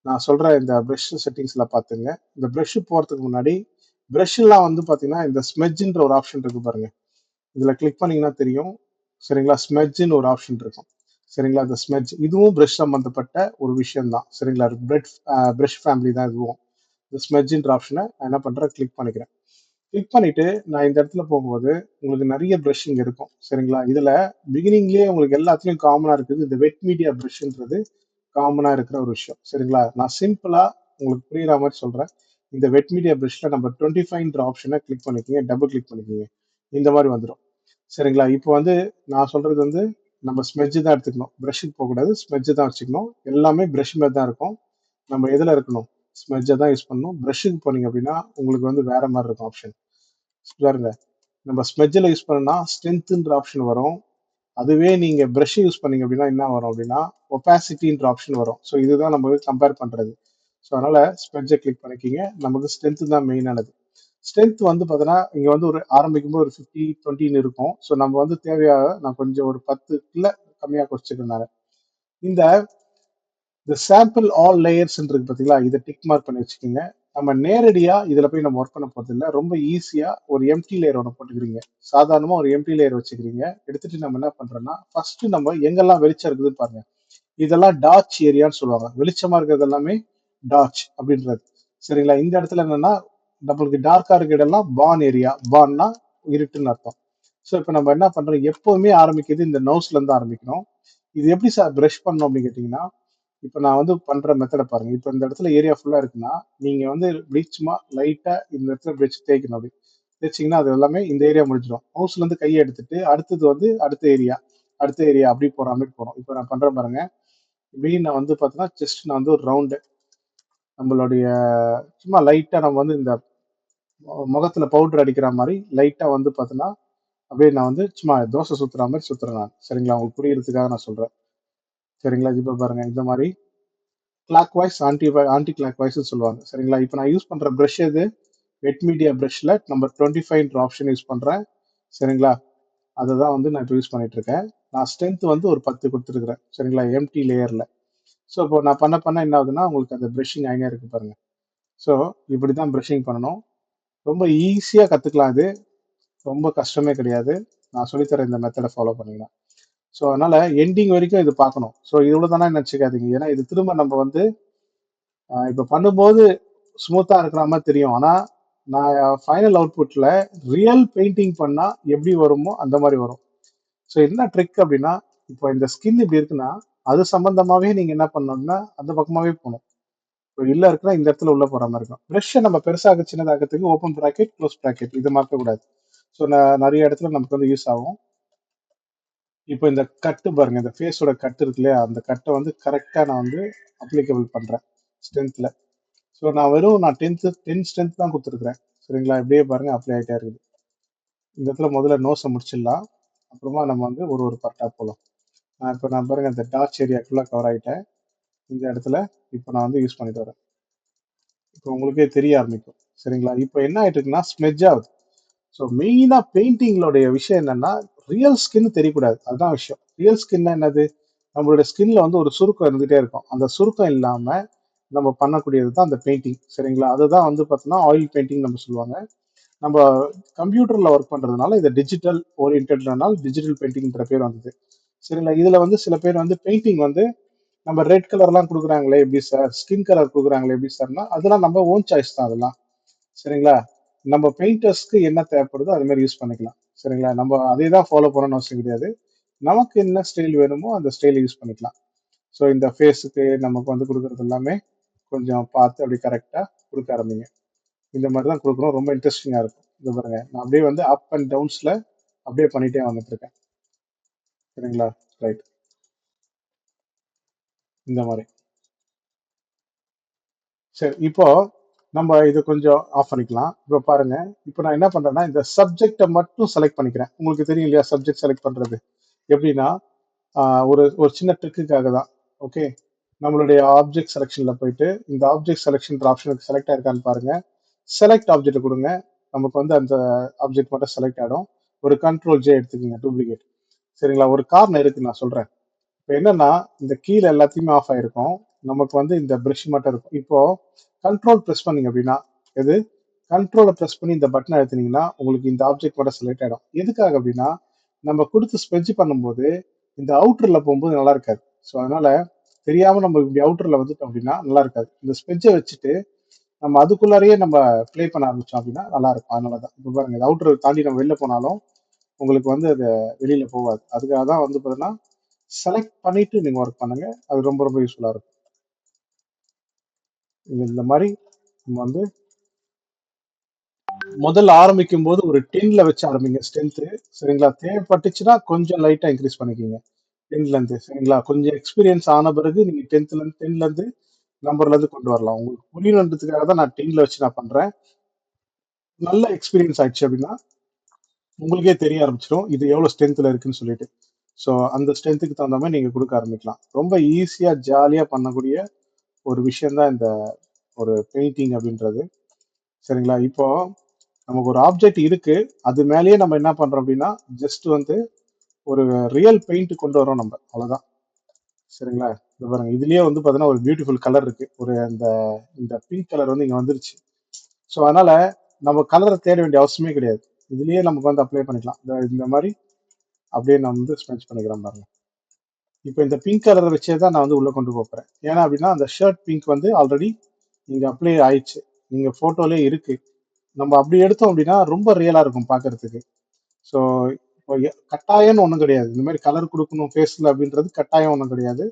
நான் சொல்ற இந்த ப்ரஷ் செட்டிங்ஸ்ல பார்த்துங்க. இந்த ப்ரஷ் போறதுக்கு முன்னாடி ப்ரஷ்லாம் வந்து பார்த்தீங்கன்னா இந்த ஸ்மெட்ஜ்ன்ற ஒரு ஆப்ஷன் இருக்கு பாருங்க. இதுல கிளிக் பண்ணீங்கன்னா தெரியும். சரிங்களா? ஸ்மெட்ஜ்னு ஒரு ஆப்ஷன் இருக்கும். சரிங்களா? இந்த ஸ்மெட்ஜ் இதுவும் பிரஷ் சம்பந்தப்பட்ட ஒரு விஷயம் தான். சரிங்களா? பிரஷ் ஃபேமிலி தான் இதுவும். இந்த ஸ்மெட்ஜ்ன்ற ஆப்ஷனை நான் என்ன பண்றேன், கிளிக் பண்ணிக்கிறேன். கிளிக் பண்ணிட்டு நான் இந்த இடத்துல போகும்போது உங்களுக்கு நிறைய பிரஷிங் இருக்கும். சரிங்களா? இதுல பிகினிங்லயே உங்களுக்கு எல்லாத்துலயும் காமனா இருக்குது இந்த வெட் மீடியா பிரஷ்ன்றது காமனா இருக்கிற ஒரு விஷயம். சரிங்களா? நான் சிம்பிளா உங்களுக்கு புரியுற மாதிரி சொல்றேன். இந்த வெட் மீடியா பிரஷ்ல நம்ம 25ன்ற ஆப்ஷனை கிளிக் பண்ணிக்கோங்க, டபுள் கிளிக் பண்ணிக்கோங்க. இந்த மாதிரி வந்துடும். சரிங்களா? இப்போ வந்து நான் சொல்றது வந்து நம்ம ஸ்மெட்ஜ் தான் எடுத்துக்கணும். ப்ரஷ்ஷுக்கு போகக்கூடாது, ஸ்மெட்ஜ் தான் வச்சுக்கணும். எல்லாமே ப்ரஷ் மாதிரி தான் இருக்கும். நம்ம எதுல இருக்கணும், ஸ்மெட்ஜை தான் யூஸ் பண்ணணும். ப்ரஷ்ஷுக்கு போனீங்க அப்படின்னா உங்களுக்கு வந்து வேற மாதிரி இருக்கும் ஆப்ஷன். பாருங்க, நம்ம ஸ்மெட்ஜில் யூஸ் பண்ணோம்னா ஸ்ட்ரென்த்ன்ற ஆப்ஷன் வரும். அதுவே நீங்க ப்ரஷ் யூஸ் பண்ணீங்க அப்படின்னா என்ன வரும் அப்படின்னா ஒபாசிட்டின்ற ஆப்ஷன் வரும். ஸோ இதுதான் நம்ம கம்பேர் பண்றது. ஸோ அதனால ஸ்மெட்ஜை கிளிக் பண்ணிக்கிங்க. நமக்கு ஸ்ட்ரென்த் தான் மெயினானது. ஸ்ட்ரென்த் வந்து பார்த்தீங்கன்னா இங்க வந்து ஒரு ஆரம்பிக்கும் போது ஒரு 50 20ன்னு இருக்கும். ஸோ நம்ம வந்து தேவையாக நான் கொஞ்சம் ஒரு 10 கம்மியா குறைச்சிக்கிறனால இந்த இந்த சாம்பிள் ஆல் லேயர்ஸ் இருக்கு பார்த்தீங்களா, இதை டிக் மார்க் பண்ணி வச்சுக்கோங்க. நம்ம நேரடியா இதுல போய் நம்ம ஒர்க் பண்ண போறது இல்லை. ரொம்ப ஈஸியா ஒரு எம்டி லேயர் ஒன்று போட்டுக்கிறீங்க. சாதாரணமா ஒரு எம்டி லேயர் வச்சுக்கிறீங்க. எடுத்துட்டு நம்ம என்ன பண்றோம்னா ஃபர்ஸ்ட் நம்ம எங்கெல்லாம் வெளிச்சம் இருக்குதுன்னு பாருங்க. இதெல்லாம் டார்ச் ஏரியான்னு சொல்லுவாங்க. வெளிச்சமா இருக்கிறது எல்லாமே டார்ச் அப்படின்றது. சரிங்களா? இந்த இடத்துல என்னன்னா நம்மளுக்கு டார்க்கா இருக்க இடம்லாம் பான் ஏரியா. பான்னா இருட்டுன்னு அர்த்தம். ஸோ இப்போ நம்ம என்ன பண்றோம், எப்பவுமே ஆரம்பிக்கிறது இந்த நோஸ்ல இருந்து ஆரம்பிக்கணும். இது எப்படி சார் பிரஷ் பண்ணணும் அப்படின்னு கேட்டீங்கன்னா, இப்போ நான் வந்து பண்ற மெத்தடை பாருங்க. இப்போ இந்த இடத்துல ஏரியா ஃபுல்லா இருக்குன்னா நீங்க வந்து சும்மா லைட்டா இந்த இடத்துல வச்சு தேய்க்கணும். அப்படி தேய்ச்சிங்கன்னா அது எல்லாமே இந்த ஏரியா முடிஞ்சிடும். மவுஸ்ல இருந்து கையை எடுத்துட்டு அடுத்தது வந்து அடுத்த ஏரியா அப்படி போற மாதிரி போறோம். இப்போ நான் பண்றேன் பாருங்க. இப்படி நான் வந்து பார்த்தீங்கன்னா ஜஸ்ட் நான் வந்து ஒரு ரவுண்டு நம்மளுடைய சும்மா லைட்டா நம்ம வந்து இந்த முகத்துல பவுடர் அடிக்கிற மாதிரி லைட்டா வந்து பார்த்தீங்கன்னா அப்படியே நான் வந்து சும்மா தோசை சுத்துற மாதிரி சுத்துறேன் நான். சரிங்களா? உங்களுக்கு புரியறதுக்காக நான் சொல்றேன். சரிங்களா? இப்ப பாருங்க இந்த மாதிரி clockwise anticlockwise சொல்லுவாங்க. சரிங்களா? இப்போ நான் யூஸ் பண்ற ப்ரஷ் எது? வெட் மீடியா ப்ரஷ்ல நம்பர் 25 ஆப்ஷன் யூஸ் பண்றேன். சரிங்களா? அதை தான் வந்து நான் இப்போ யூஸ் பண்ணிட்டு இருக்கேன். நான் ஸ்ட்ரென்த் வந்து ஒரு 10 கொடுத்துருக்கிறேன். சரிங்களா? எம்டி லேயர்ல. ஸோ இப்போ நான் பண்ண பண்ண என்ன ஆகுதுன்னா உங்களுக்கு அந்த ப்ரஷிங் ஆகினே இருக்கு பாருங்க. ஸோ இப்படி தான் ப்ரஷிங் பண்ணணும். ரொம்ப ஈஸியா கத்துக்கலாம் இது. ரொம்ப கஷ்டமே கிடையாது. நான் சொல்லித்தர இந்த மெத்தடை ஃபாலோ பண்ணீங்கன்னா. ஸோ அதனால எண்டிங் வரைக்கும் இது பார்க்கணும். ஸோ இவ்வளவு தானே நினைச்சுக்காதீங்க. ஏன்னா இது திரும்ப நம்ம வந்து இப்ப பண்ணும்போது ஸ்மூத்தா இருக்கிற மாதிரி தெரியும். ஆனா நான் ஃபைனல் அவுட்புட்ல ரியல் பெயிண்டிங் பண்ணா எப்படி வருமோ அந்த மாதிரி வரும். ஸோ என்ன ட்ரிக் அப்படின்னா, இப்போ இந்த ஸ்கின் இப்படி இருக்குன்னா அது சம்பந்தமாவே நீங்க என்ன பண்ணணும்னா அந்த பக்கமாவே போகணும். இப்போ இல்ல இருக்குன்னா இந்த இடத்துல உள்ள போற மாதிரி இருக்கும். ப்ரெஷ்ஷை நம்ம பெருசாக சின்னதாக்கிறதுக்கு ஓப்பன் ப்ராக்கெட் க்ளோஸ் ப்ராக்கெட் இது மாற்ற கூடாது. ஸோ நிறைய இடத்துல நமக்கு வந்து யூஸ் ஆகும். இப்போ இந்த கட்டு பாருங்க, இந்த ஃபேஸோட கட்டு இருக்கு இல்லையா, அந்த கட்டை வந்து கரெக்டா நான் வந்து அப்ளிகபிள் பண்றேன் ஸ்ட்ரென்த்ல. ஸோ நான் 10 ஸ்ட்ரென்த் தான் கொடுத்துருக்கிறேன். சரிங்களா? இப்படியே பாருங்க அப்ளை ஆகிட்டே இருக்குது. இந்த இடத்துல முதல்ல நோஸை முடிச்சிடலாம். அப்புறமா நம்ம வந்து ஒரு ஒரு பார்ட்டா போகலாம். நான் பாருங்க இந்த டார்ச் ஏரியாக்குள்ள கவர் ஆகிட்டேன். இந்த இடத்துல இப்போ நான் வந்து யூஸ் பண்ணிட்டு வரேன். இப்போ உங்களுக்கே தெரிய ஆரம்பிக்கும். சரிங்களா? இப்போ என்ன ஆயிட்டு இருக்குன்னா ஸ்மெஜ் ஆகுது. ஸோ மெயினா பெயிண்டிங்களோடைய விஷயம் என்னன்னா ரியல் ஸ்கின் தெரியக்கூடாது. அதுதான் விஷயம். ரியல் ஸ்கின் என்னது? நம்மளுடைய ஸ்கின்ல வந்து ஒரு சுருக்கம் இருந்துட்டே இருக்கும். அந்த சுருக்கம் இல்லாம நம்ம பண்ணக்கூடியது தான் அந்த பெயிண்டிங். சரிங்களா? அதுதான் வந்து பார்த்தீங்கன்னா ஆயில் பெயிண்டிங் நம்ம சொல்லுவாங்க. நம்ம கம்ப்யூட்டர்ல ஒர்க் பண்றதுனால இதை டிஜிட்டல் ஓரியன்டட்னால டிஜிட்டல் பெயிண்டிங்ன்ற பேர் வந்தது. சரிங்களா? இதுல வந்து சில பேர் வந்து பெயிண்டிங் வந்து நம்ம ரெட் கலர்லாம் கொடுக்குறாங்களே எப்படி சார், ஸ்கின் கலர் கொடுக்குறாங்களே எப்படி சார்னா அதெல்லாம் நம்ம ஓன் சாய்ஸ் தான் அதெல்லாம். சரிங்களா? நம்ம பெயிண்டர்ஸ்க்கு என்ன தேவைப்படுதோ அது மாதிரி யூஸ் பண்ணிக்கலாம். சரிங்களா? நம்ம அதே தான் ஃபாலோ பண்ணணும்னு அவசியம் கிடையாது. நமக்கு என்ன ஸ்டைல் வேணுமோ அந்த ஸ்டைலை யூஸ் பண்ணிக்கலாம். ஸோ இந்த ஃபேஸுக்கு நமக்கு வந்து கொடுக்குறது எல்லாமே கொஞ்சம் பார்த்து அப்படி கரெக்டாக கொடுக்க ஆரம்பிங்க. இந்த மாதிரி தான் கொடுக்கணும். ரொம்ப இன்ட்ரெஸ்டிங்காக இருக்கும். இது பாருங்க நான் அப்படியே வந்து அப் அண்ட் டவுன்ஸில் அப்படியே பண்ணிட்டே வந்துட்டு இருக்கேன். சரிங்களா? ரைட். இந்த மாதிரி. சரி இப்போ நம்ம இது கொஞ்சம் ஆஃப் பண்ணிக்கலாம். இப்போ பாருங்க, இப்போ நான் என்ன பண்றேன்னா இந்த சப்ஜெக்டை மட்டும் செலக்ட் பண்ணிக்கிறேன். உங்களுக்கு தெரியும் இல்லையா சப்ஜெக்ட் செலக்ட் பண்றது எப்படின்னா ஒரு ஒரு சின்ன ட்ரிக்குக்காக தான். ஓகே, நம்மளுடைய ஆப்ஜெக்ட் செலெக்ஷன்ல போயிட்டு இந்த ஆப்ஜெக்ட் செலெக்ஷன் ஆப்ஷனுக்கு செலக்ட் ஆயிருக்கான்னு பாருங்க. செலக்ட் ஆப்ஜெக்ட் கொடுங்க. நமக்கு வந்து அந்த ஆப்ஜெக்ட் மட்டும் செலக்ட் ஆகிடும். ஒரு கண்ட்ரோல் ஜே எடுத்துக்கோங்க டூப்ளிகேட். சரிங்களா? ஒரு காரணம் இருக்கு நான் சொல்றேன். இப்போ என்னன்னா இந்த கீழே எல்லாத்தையுமே ஆஃப் ஆயிருக்கும். நமக்கு வந்து இந்த ப்ரஷ் மட்டும் இருக்கும். இப்போ கண்ட்ரோல் ப்ரெஸ் பண்ணீங்க அப்படின்னா எது கண்ட்ரோலை ப்ரெஸ் பண்ணி இந்த பட்டனை அழுத்தினீங்கன்னா உங்களுக்கு இந்த ஆப்ஜெக்ட் மட்டும் செலக்ட் ஆகிடும். எதுக்காக அப்படின்னா நம்ம கொடுத்து ஸ்பெட்ச் பண்ணும்போது இந்த அவுட்டர்ல போகும்போது நல்லா இருக்காது. ஸோ அதனால தெரியாம நம்ம இப்படி அவுட்டர்ல வந்துட்டோம் அப்படின்னா நல்லா இருக்காது. இந்த ஸ்பெட்சை வச்சுட்டு நம்ம அதுக்குள்ளாரையே நம்ம ப்ளே பண்ண ஆரம்பிச்சோம் அப்படின்னா நல்லா இருக்கும். அதனால தான் இப்போ பாருங்க இந்த அவுட்டர் தாண்டி நம்ம வெளில போனாலும் உங்களுக்கு வந்து அது வெளியில போகாது. அதுக்காக தான் வந்து பார்த்தீங்கன்னா செலக்ட் பண்ணிட்டு நீங்க ஒர்க் பண்ணுங்க. அது ரொம்ப ரொம்ப யூஸ்ஃபுல்லா இருக்கும். இந்த மாதிரி நம்ம வந்து முதல்ல ஆரம்பிக்கும் போது ஒரு 10ல வச்சு ஆரம்பிங்க ஸ்ட்ரென்த். சரிங்களா? தேவைப்பட்டுச்சுன்னா கொஞ்சம் லைட்டா இன்க்ரீஸ் பண்ணிக்கோங்க. 10ல இருந்து சரிங்களா? கொஞ்சம் எக்ஸ்பீரியன்ஸ் ஆன பிறகு நீங்க 10ல இருந்து நம்பர்ல இருந்து கொண்டு வரலாம். உங்களுக்கு புரியணுன்றதுக்காக தான் நான் 10ல வச்சு நான் பண்றேன். நல்ல எக்ஸ்பீரியன்ஸ் ஆயிடுச்சு அப்படின்னா உங்களுக்கே தெரிய ஆரம்பிச்சிடும் இது எவ்வளவு ஸ்ட்ரென்த்ல இருக்குன்னு சொல்லிட்டு. ஸோ அந்த ஸ்ட்ரென்த்துக்கு தகுந்த மாதிரி நீங்க கொடுக்க ஆரம்பிக்கலாம். ரொம்ப ஈஸியா ஜாலியா பண்ணக்கூடிய ஒரு விஷயம் தான் இந்த ஒரு பெயிண்டிங் அப்படின்றது. சரிங்களா? இப்போ நமக்கு ஒரு ஆப்ஜெக்ட் இருக்கு. அது மேலேயே நம்ம என்ன பண்றோம் அப்படின்னா ஜஸ்ட் வந்து ஒரு ரியல் பெயிண்ட் கொண்டு வரோம் நம்ம. அவ்வளவுதான். சரிங்களா? இது பாருங்க இதுலயே வந்து பாத்தீங்கன்னா ஒரு பியூட்டிஃபுல் கலர் இருக்கு. ஒரு இந்த இந்த பிங்க் கலர் வந்து இங்க வந்துருச்சு. ஸோ அதனால நம்ம கலரை தேட வேண்டிய அவசியமே கிடையாது. இதுலயே நமக்கு வந்து அப்ளை பண்ணிக்கலாம். இந்த மாதிரி அப்படியே நான் வந்து ஸ்மெச் பண்ணிக்கிறேன் பாருங்க. இப்போ இந்த பிங்க் கலரை வச்சே தான் நான் வந்து உள்ள கொண்டு போறேன். ஏன்னா அப்படின்னா அந்த ஷர்ட் பிங்க் வந்து ஆல்ரெடி இங்க அப்ளை ஆயிடுச்சு. நீங்க போட்டோலயே இருக்கு. நம்ம அப்படி எடுத்தோம் அப்படின்னா ரொம்ப ரியலா இருக்கும் பார்க்கிறதுக்கு. ஸோ இப்போ கட்டாயம்னு ஒன்றும் கிடையாது. இந்த மாதிரி கலர் கொடுக்கணும் ஃபேஸ்ல அப்படின்றது கட்டாயம் ஒன்றும் கிடையாது.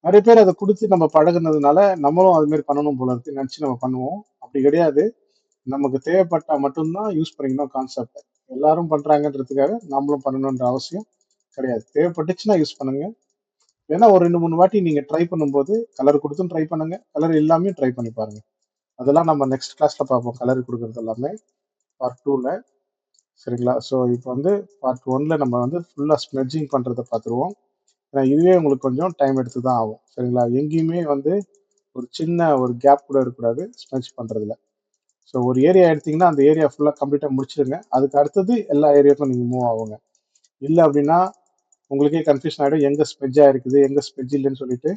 நிறைய பேர் அதை கொடுத்து நம்ம பழகுனதுனால நம்மளும் அது மாதிரி பண்ணணும் போல இருக்கு நினைச்சு நம்ம பண்ணுவோம். அப்படி கிடையாது. நமக்கு தேவைப்பட்டா மட்டும்தான் யூஸ் பண்ணிக்கணும் கான்செப்ட். எல்லாரும் பண்றாங்கன்றதுக்காக நம்மளும் பண்ணணுன்ற அவசியம் கிடையாது. தேவைப்பட்டுச்சுன்னா யூஸ் பண்ணுங்க. ஏன்னா ஒரு 2 3 வாட்டி நீங்க ட்ரை பண்ணும்போது கலர் கொடுத்தும் ட்ரை பண்ணுங்க. கலர் இல்லாமயும் ட்ரை பண்ணி பாருங்க. அதெல்லாம் நம்ம நெக்ஸ்ட் கிளாஸ்ல பார்ப்போம், கலர் கொடுக்கறது எல்லாமே பார்ட் டூல. சரிங்களா? ஸோ இப்போ வந்து பார்ட் ஒன்ல நம்ம வந்து ஃபுல்லா ஸ்மெட்ஜிங் பண்றத பார்த்துருவோம். ஏன்னா இதுவே உங்களுக்கு கொஞ்சம் டைம் எடுத்து தான் ஆகும். சரிங்களா? எங்கேயுமே வந்து ஒரு சின்ன ஒரு கேப் கூட இருக்கக்கூடாது ஸ்மெட்ச் பண்றதுல. ஸோ ஒரு ஏரியா எடுத்தீங்கன்னா அந்த ஏரியா ஃபுல்லா கம்ப்ளீட்டா முடிச்சிருங்க. அதுக்கு அடுத்தது எல்லா ஏரியாவுக்கும் நீங்க மூவ் ஆகுங்க. இல்ல அப்படின்னா உங்களுக்கே கன்ஃபியூஷன் ஆயிடும். எங்க ஸ்மெட்ஜ் ஆயிருக்குது, எங்க ஸ்மெட்ஜ் இல்லைன்னு சொல்லிட்டு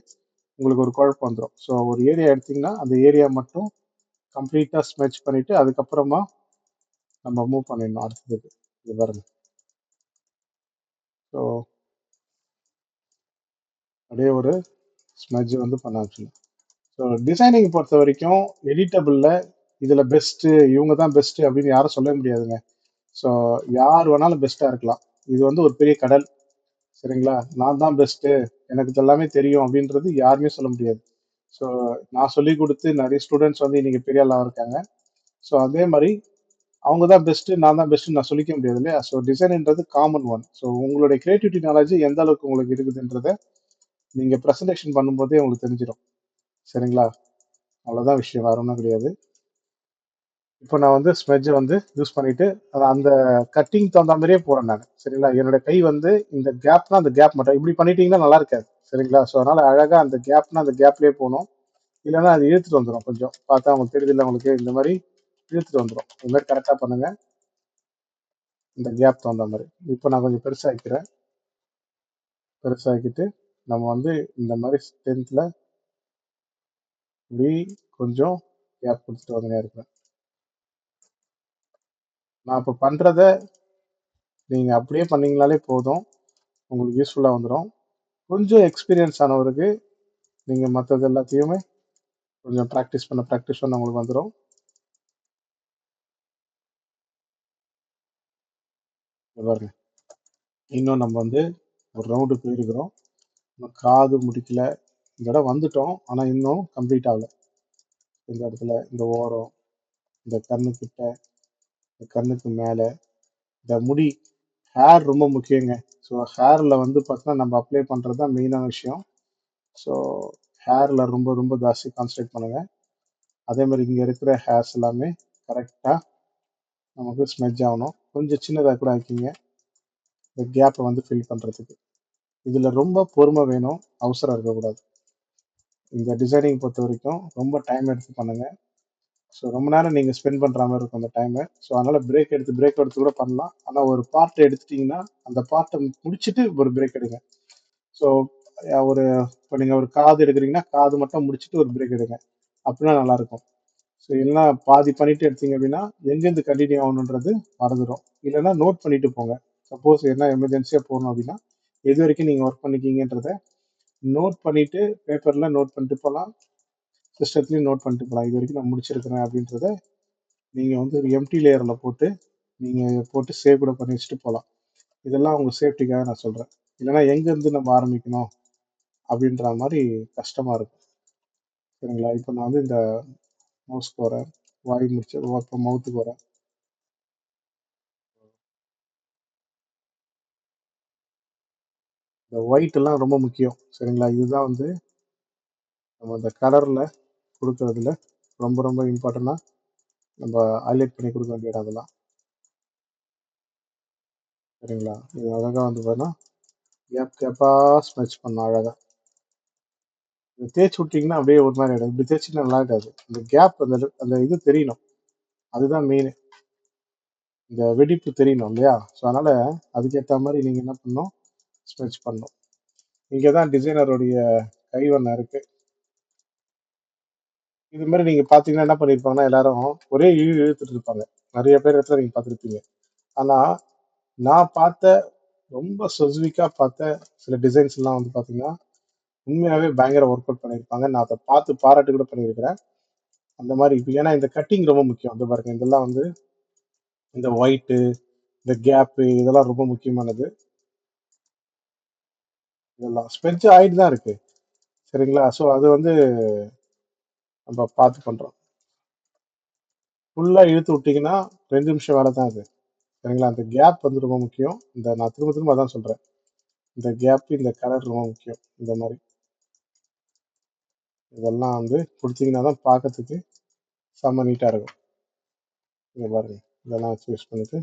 உங்களுக்கு ஒரு குழப்பம் வந்துடும். ஸோ ஒரு ஏரியா எடுத்தீங்கன்னா அந்த ஏரியா மட்டும் கம்ப்ளீட்டா ஸ்மெட்ச் பண்ணிட்டு அதுக்கப்புறமா நம்ம மூவ் பண்ணிடணும் அடுத்ததுக்கு. இது பாருங்க. ஸோ அப்படியே ஒரு ஸ்மெட்ஜ் வந்து பண்ண ஆரம்பிச்சிடலாம். ஸோ டிசைனிங் பொறுத்த வரைக்கும் எடிட்டபிள்ல இதுல பெஸ்ட், இவங்க தான் பெஸ்ட் அப்படின்னு யாரும் சொல்ல முடியாதுங்க. ஸோ யார் வேணாலும் பெஸ்டா இருக்கலாம். இது வந்து ஒரு பெரிய கடல். சரிங்களா? நான் தான் பெஸ்ட், எனக்கு இது எல்லாமே தெரியும் அப்படின்றது யாருமே சொல்ல முடியாது. ஸோ நான் சொல்லி கொடுத்து நிறைய ஸ்டூடெண்ட்ஸ் வந்து இன்னைக்கு பெரிய ஆளா இருக்காங்க. ஸோ அதே மாதிரி அவங்க தான் பெஸ்ட், நான் தான் பெஸ்ட் நான் சொல்லிக்க முடியாது இல்லையா? ஸோ டிசைன்ன்றது காமன் ஒன். ஸோ உங்களுடைய கிரியேட்டிவிட்டி நாலேஜ் எந்த அளவுக்கு உங்களுக்கு இருக்குதுன்றத நீங்க ப்ரெசன்டேஷன் பண்ணும்போதே உங்களுக்கு தெரிஞ்சிடும். சரிங்களா? அவ்வளவுதான் விஷயம், வேற ஒன்றும் கிடையாது. இப்போ நான் வந்து ஸ்மெட்ஜை வந்து யூஸ் பண்ணிட்டு அந்த கட்டிங் தகுந்த மாதிரியே போறேன் நான். சரிங்களா? என்னோட கை வந்து இந்த கேப்னா அந்த கேப் மட்டும் இப்படி பண்ணிட்டீங்கன்னா நல்லா இருக்காது. சரிங்களா? ஸோ அதனால அழகா அந்த கேப்னா அந்த கேப்லயே போகணும். இல்லைன்னா அது இழுத்துட்டு வந்துடும். கொஞ்சம் பார்த்தா உங்களுக்கு தெரியுது இல்லை, உங்களுக்கு இந்த மாதிரி இழுத்துட்டு வந்துடும். இந்த மாதிரி கரெக்டாக பண்ணுங்க. இந்த கேப் தகுந்த மாதிரி இப்போ நான் கொஞ்சம் பெருசாகிக்கிறேன். பெருசாக்கிட்டு நம்ம வந்து இந்த மாதிரி ஸ்ட்ரென்த்ல இப்படி கொஞ்சம் கேப் கொடுத்துட்டு வந்துனே இருக்கிறேன். நான் இப்போ பண்றத நீங்க அப்படியே பண்ணீங்கனாலே போதும், உங்களுக்கு யூஸ்ஃபுல்லா வந்துடும். கொஞ்சம் எக்ஸ்பீரியன்ஸ் ஆனவருக்கு நீங்க மற்றது எல்லாத்தையுமே கொஞ்சம் ப்ராக்டிஸ் பண்ண உங்களுக்கு வந்துடும். பாருங்க, இன்னும் நம்ம வந்து ஒரு ரவுண்டு போயிருக்கிறோம். இன்னும் காது முடிக்கல. இந்த இடம் வந்துட்டோம், ஆனா இன்னும் கம்ப்ளீட் ஆகல. இந்த இடத்துல இந்த ஓரம், இந்த கண்ணு கிட்ட, இந்த கண்ணுக்கு மேல, இந்த முடி, ஹேர் ரொம்ப முக்கியங்க. ஸோ ஹேர்ல வந்து பார்த்தீங்கன்னா நம்ம அப்ளை பண்றது தான் மெயினான விஷயம். ஸோ ஹேர்ல ரொம்ப ரொம்ப ஜாஸ்தி கான்சன்ட்ரேட் பண்ணுங்க. அதே மாதிரி இங்க இருக்கிற ஹேர்ஸ் எல்லாமே கரெக்டா நமக்கு ஸ்மெட்ச் ஆகணும். கொஞ்சம் சின்னதாக கூட ஆக்கிங்க இந்த கேப்பை வந்து ஃபில் பண்றதுக்கு. இதுல ரொம்ப பொறுமை வேணும், அவசரம் இருக்கக்கூடாது. இந்த டிசைனிங் பொறுத்த வரைக்கும் ரொம்ப டைம் எடுத்து பண்ணுங்க. ஸோ ரொம்ப நேரம் நீங்க ஸ்பெண்ட் பண்ற மாதிரி இருக்கும் அந்த டைமை. ஸோ அதனால பிரேக் எடுத்து கூட பண்ணலாம். ஆனா ஒரு பார்ட் எடுத்துட்டீங்கன்னா அந்த பார்ட்டை முடிச்சுட்டு ஒரு பிரேக் எடுங்க. ஸோ ஒரு இப்போ நீங்க ஒரு காது எடுக்கிறீங்கன்னா காது மட்டும் முடிச்சுட்டு ஒரு பிரேக் எடுங்க. அப்படின்னா நல்லா இருக்கும். ஸோ இல்லைன்னா பாதி பண்ணிட்டு எடுத்தீங்க அப்படின்னா எங்கேருந்து கண்டினியூ ஆகணுன்றது மறந்துடும். இல்லைன்னா நோட் பண்ணிட்டு போங்க. சப்போஸ் என்ன எமர்ஜென்சியா போகணும் அப்படின்னா எது வரைக்கும் நீங்க ஒர்க் பண்ணிக்கிங்கன்றத நோட் பண்ணிட்டு பேப்பர்ல நோட் பண்ணிட்டு போகலாம். சிஸ்டத்துலையும் நோட் பண்ணிட்டு போகலாம். இது வரைக்கும் நான் முடிச்சிருக்கிறேன் அப்படின்றத நீங்க வந்து ஒரு எம்டி லேயர்ல போட்டு நீங்க போட்டு சேவ் கூட பண்ணி வச்சுட்டு போகலாம். இதெல்லாம் உங்க சேஃப்டிக்காக நான் சொல்றேன். இல்லைன்னா எங்க இருந்து நம்ம ஆரம்பிக்கணும் அப்படின்ற மாதிரி கஷ்டமா இருக்கும். சரிங்களா? இப்போ நான் வந்து இந்த மவுஸ்க்கு வரேன், வாய் முடிச்சு அப்புறம் மவுத்துக்கு வரேன். இந்த ஒயிட் எல்லாம் ரொம்ப முக்கியம். சரிங்களா? இதுதான் வந்து நம்ம இந்த கலர்ல கொடுக்கறதுல ரொம்ப ரொம்ப இம்பார்ட்டண்டா நம்ம ஹைலைட் பண்ணி கொடுக்க வேண்டிய இடம் அதெல்லாம். சரிங்களா? இது அழகா வந்து பார்த்தீங்கன்னா கேப் கேப்பா ஸ்மெச் பண்ணணும் அழகா. இது தேய்ச்சி விட்டீங்கன்னா அப்படியே ஒரு மாதிரி ஆயிடும். இப்படி தேய்ச்சிங்கன்னா நல்லா இருக்காது. இந்த கேப் அந்த அந்த இது தெரியணும். அதுதான் மெயின். இந்த வெடிப்பு தெரியணும் இல்லையா? ஸோ அதனால அதுக்கேற்ற மாதிரி நீங்க என்ன பண்ணணும், ஸ்மெச் பண்ணணும். இங்கே தான் டிசைனருடைய கைவண்ணம் இருக்கு. இது மாதிரி நீங்க பாத்தீங்கன்னா என்ன பண்ணிருப்பாங்கன்னா எல்லாரும் ஒரே இழுத்துட்டு இருப்பாங்க. நிறைய பேர் இடத்துல நீங்க பார்த்திருப்பீங்க. ஆனா நான் பார்த்த ரொம்ப ஸ்பெசிஃபிக்கா பார்த்த சில டிசைன்ஸ் எல்லாம் வந்து பாத்தீங்கன்னா உண்மையாவே பயங்கர ஒர்க் அவுட் பண்ணியிருப்பாங்க. நான் அதை பார்த்து பாராட்டு கூட பண்ணியிருக்கிறேன். அந்த மாதிரி இப்போ ஏன்னா இந்த கட்டிங் ரொம்ப முக்கியம். அந்த பாருங்க இதெல்லாம் வந்து இந்த ஒயிட்டு, இந்த கேப்பு இதெல்லாம் ரொம்ப முக்கியமானது. இதெல்லாம் ஸ்பெட்ச் ஆயிட்டு தான் இருக்கு. சரிங்களா? ஸோ அது வந்து நம்ம பார்த்து பண்றோம். ஃபுல்லா இழுத்து விட்டீங்கன்னா 2 நிமிஷம் வேலை தான் அது. சரிங்களா? அந்த கேப் வந்து ரொம்ப முக்கியம். இந்த நான் திரும்ப திரும்ப அதான் சொல்றேன். இந்த கேப், இந்த கலர் ரொம்ப முக்கியம். இந்த மாதிரி இதெல்லாம் வந்து கொடுத்தீங்கன்னா தான் பார்க்கறதுக்கு செம்ம நீட்டாக இருக்கும். இங்கே பாருங்க, இதெல்லாம் வச்சு யூஸ் பண்ணிட்டு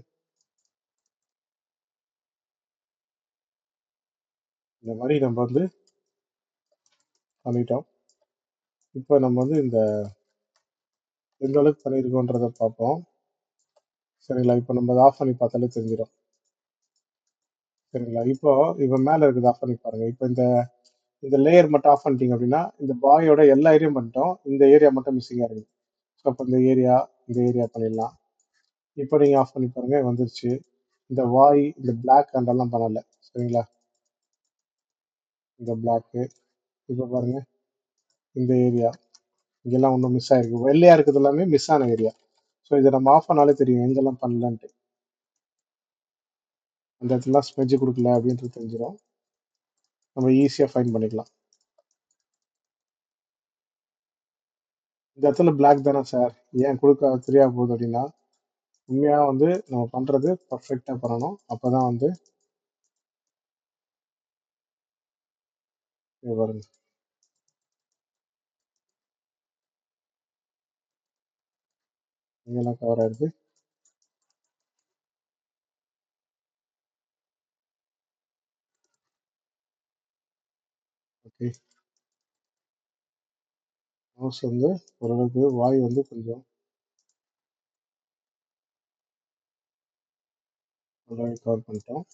இந்த மாதிரி நம்ம வந்து பண்ணிட்டோம். இப்போ நம்ம வந்து இந்த எந்த அளவுக்கு பண்ணியிருக்கோன்றதை பார்ப்போம். சரிங்களா? இப்போ நம்ம அதை ஆஃப் பண்ணி பார்த்தாலே தெரிஞ்சிடும். சரிங்களா? இப்போ இப்போ மேலே இருக்குது, ஆஃப் பண்ணி பாருங்க. இப்போ இந்த இந்த லேயர் மட்டும் ஆஃப் பண்ணிட்டீங்க அப்படின்னா இந்த பாயோட எல்லா ஏரியாவும் பண்ணிட்டோம், இந்த ஏரியா மட்டும் மிஸ்ஸிங்காக இருக்குது. ஸோ அப்போ இந்த ஏரியா பண்ணிடலாம். இப்போ நீங்கள் ஆஃப் பண்ணி பாருங்க, வந்துருச்சு. இந்த வாய், இந்த பிளாக் அண்டெல்லாம் பண்ணலை. சரிங்களா? இந்த பிளாக்கு, இப்போ பாருங்க இந்த ஏரியா, இங்கெல்லாம் ஒன்றும் மிஸ் ஆயிருக்கு. வெள்ளையா இருக்குது எல்லாமே மிஸ் ஆன ஏரியா. ஸோ இதை நம்ம ஆஃப் பண்ணாலே தெரியும் எங்கெல்லாம் பண்ணலன்ட்டு. அந்த இடத்துல ஸ்மெஜ் கொடுக்கல அப்படின்றது தெரிஞ்சிடும். நம்ம ஈஸியாக ஃபைன் பண்ணிக்கலாம். இந்த இடத்துல பிளாக் தானே சார், ஏன் கொடுக்க தெரியாம போகுது அப்படின்னா, உண்மையாக வந்து நம்ம பண்ணுறது பர்ஃபெக்டாக பண்ணணும். அப்போ தான் வந்து இங்க பாருங்க, இங்கெல்லாம் கவர் ஆயிடுது. ஓகே, மவுஸ் வந்து ஓரளவுக்கு வாய் வந்து கொஞ்சம் நல்லாவே கவர் பண்ணிட்டோம்.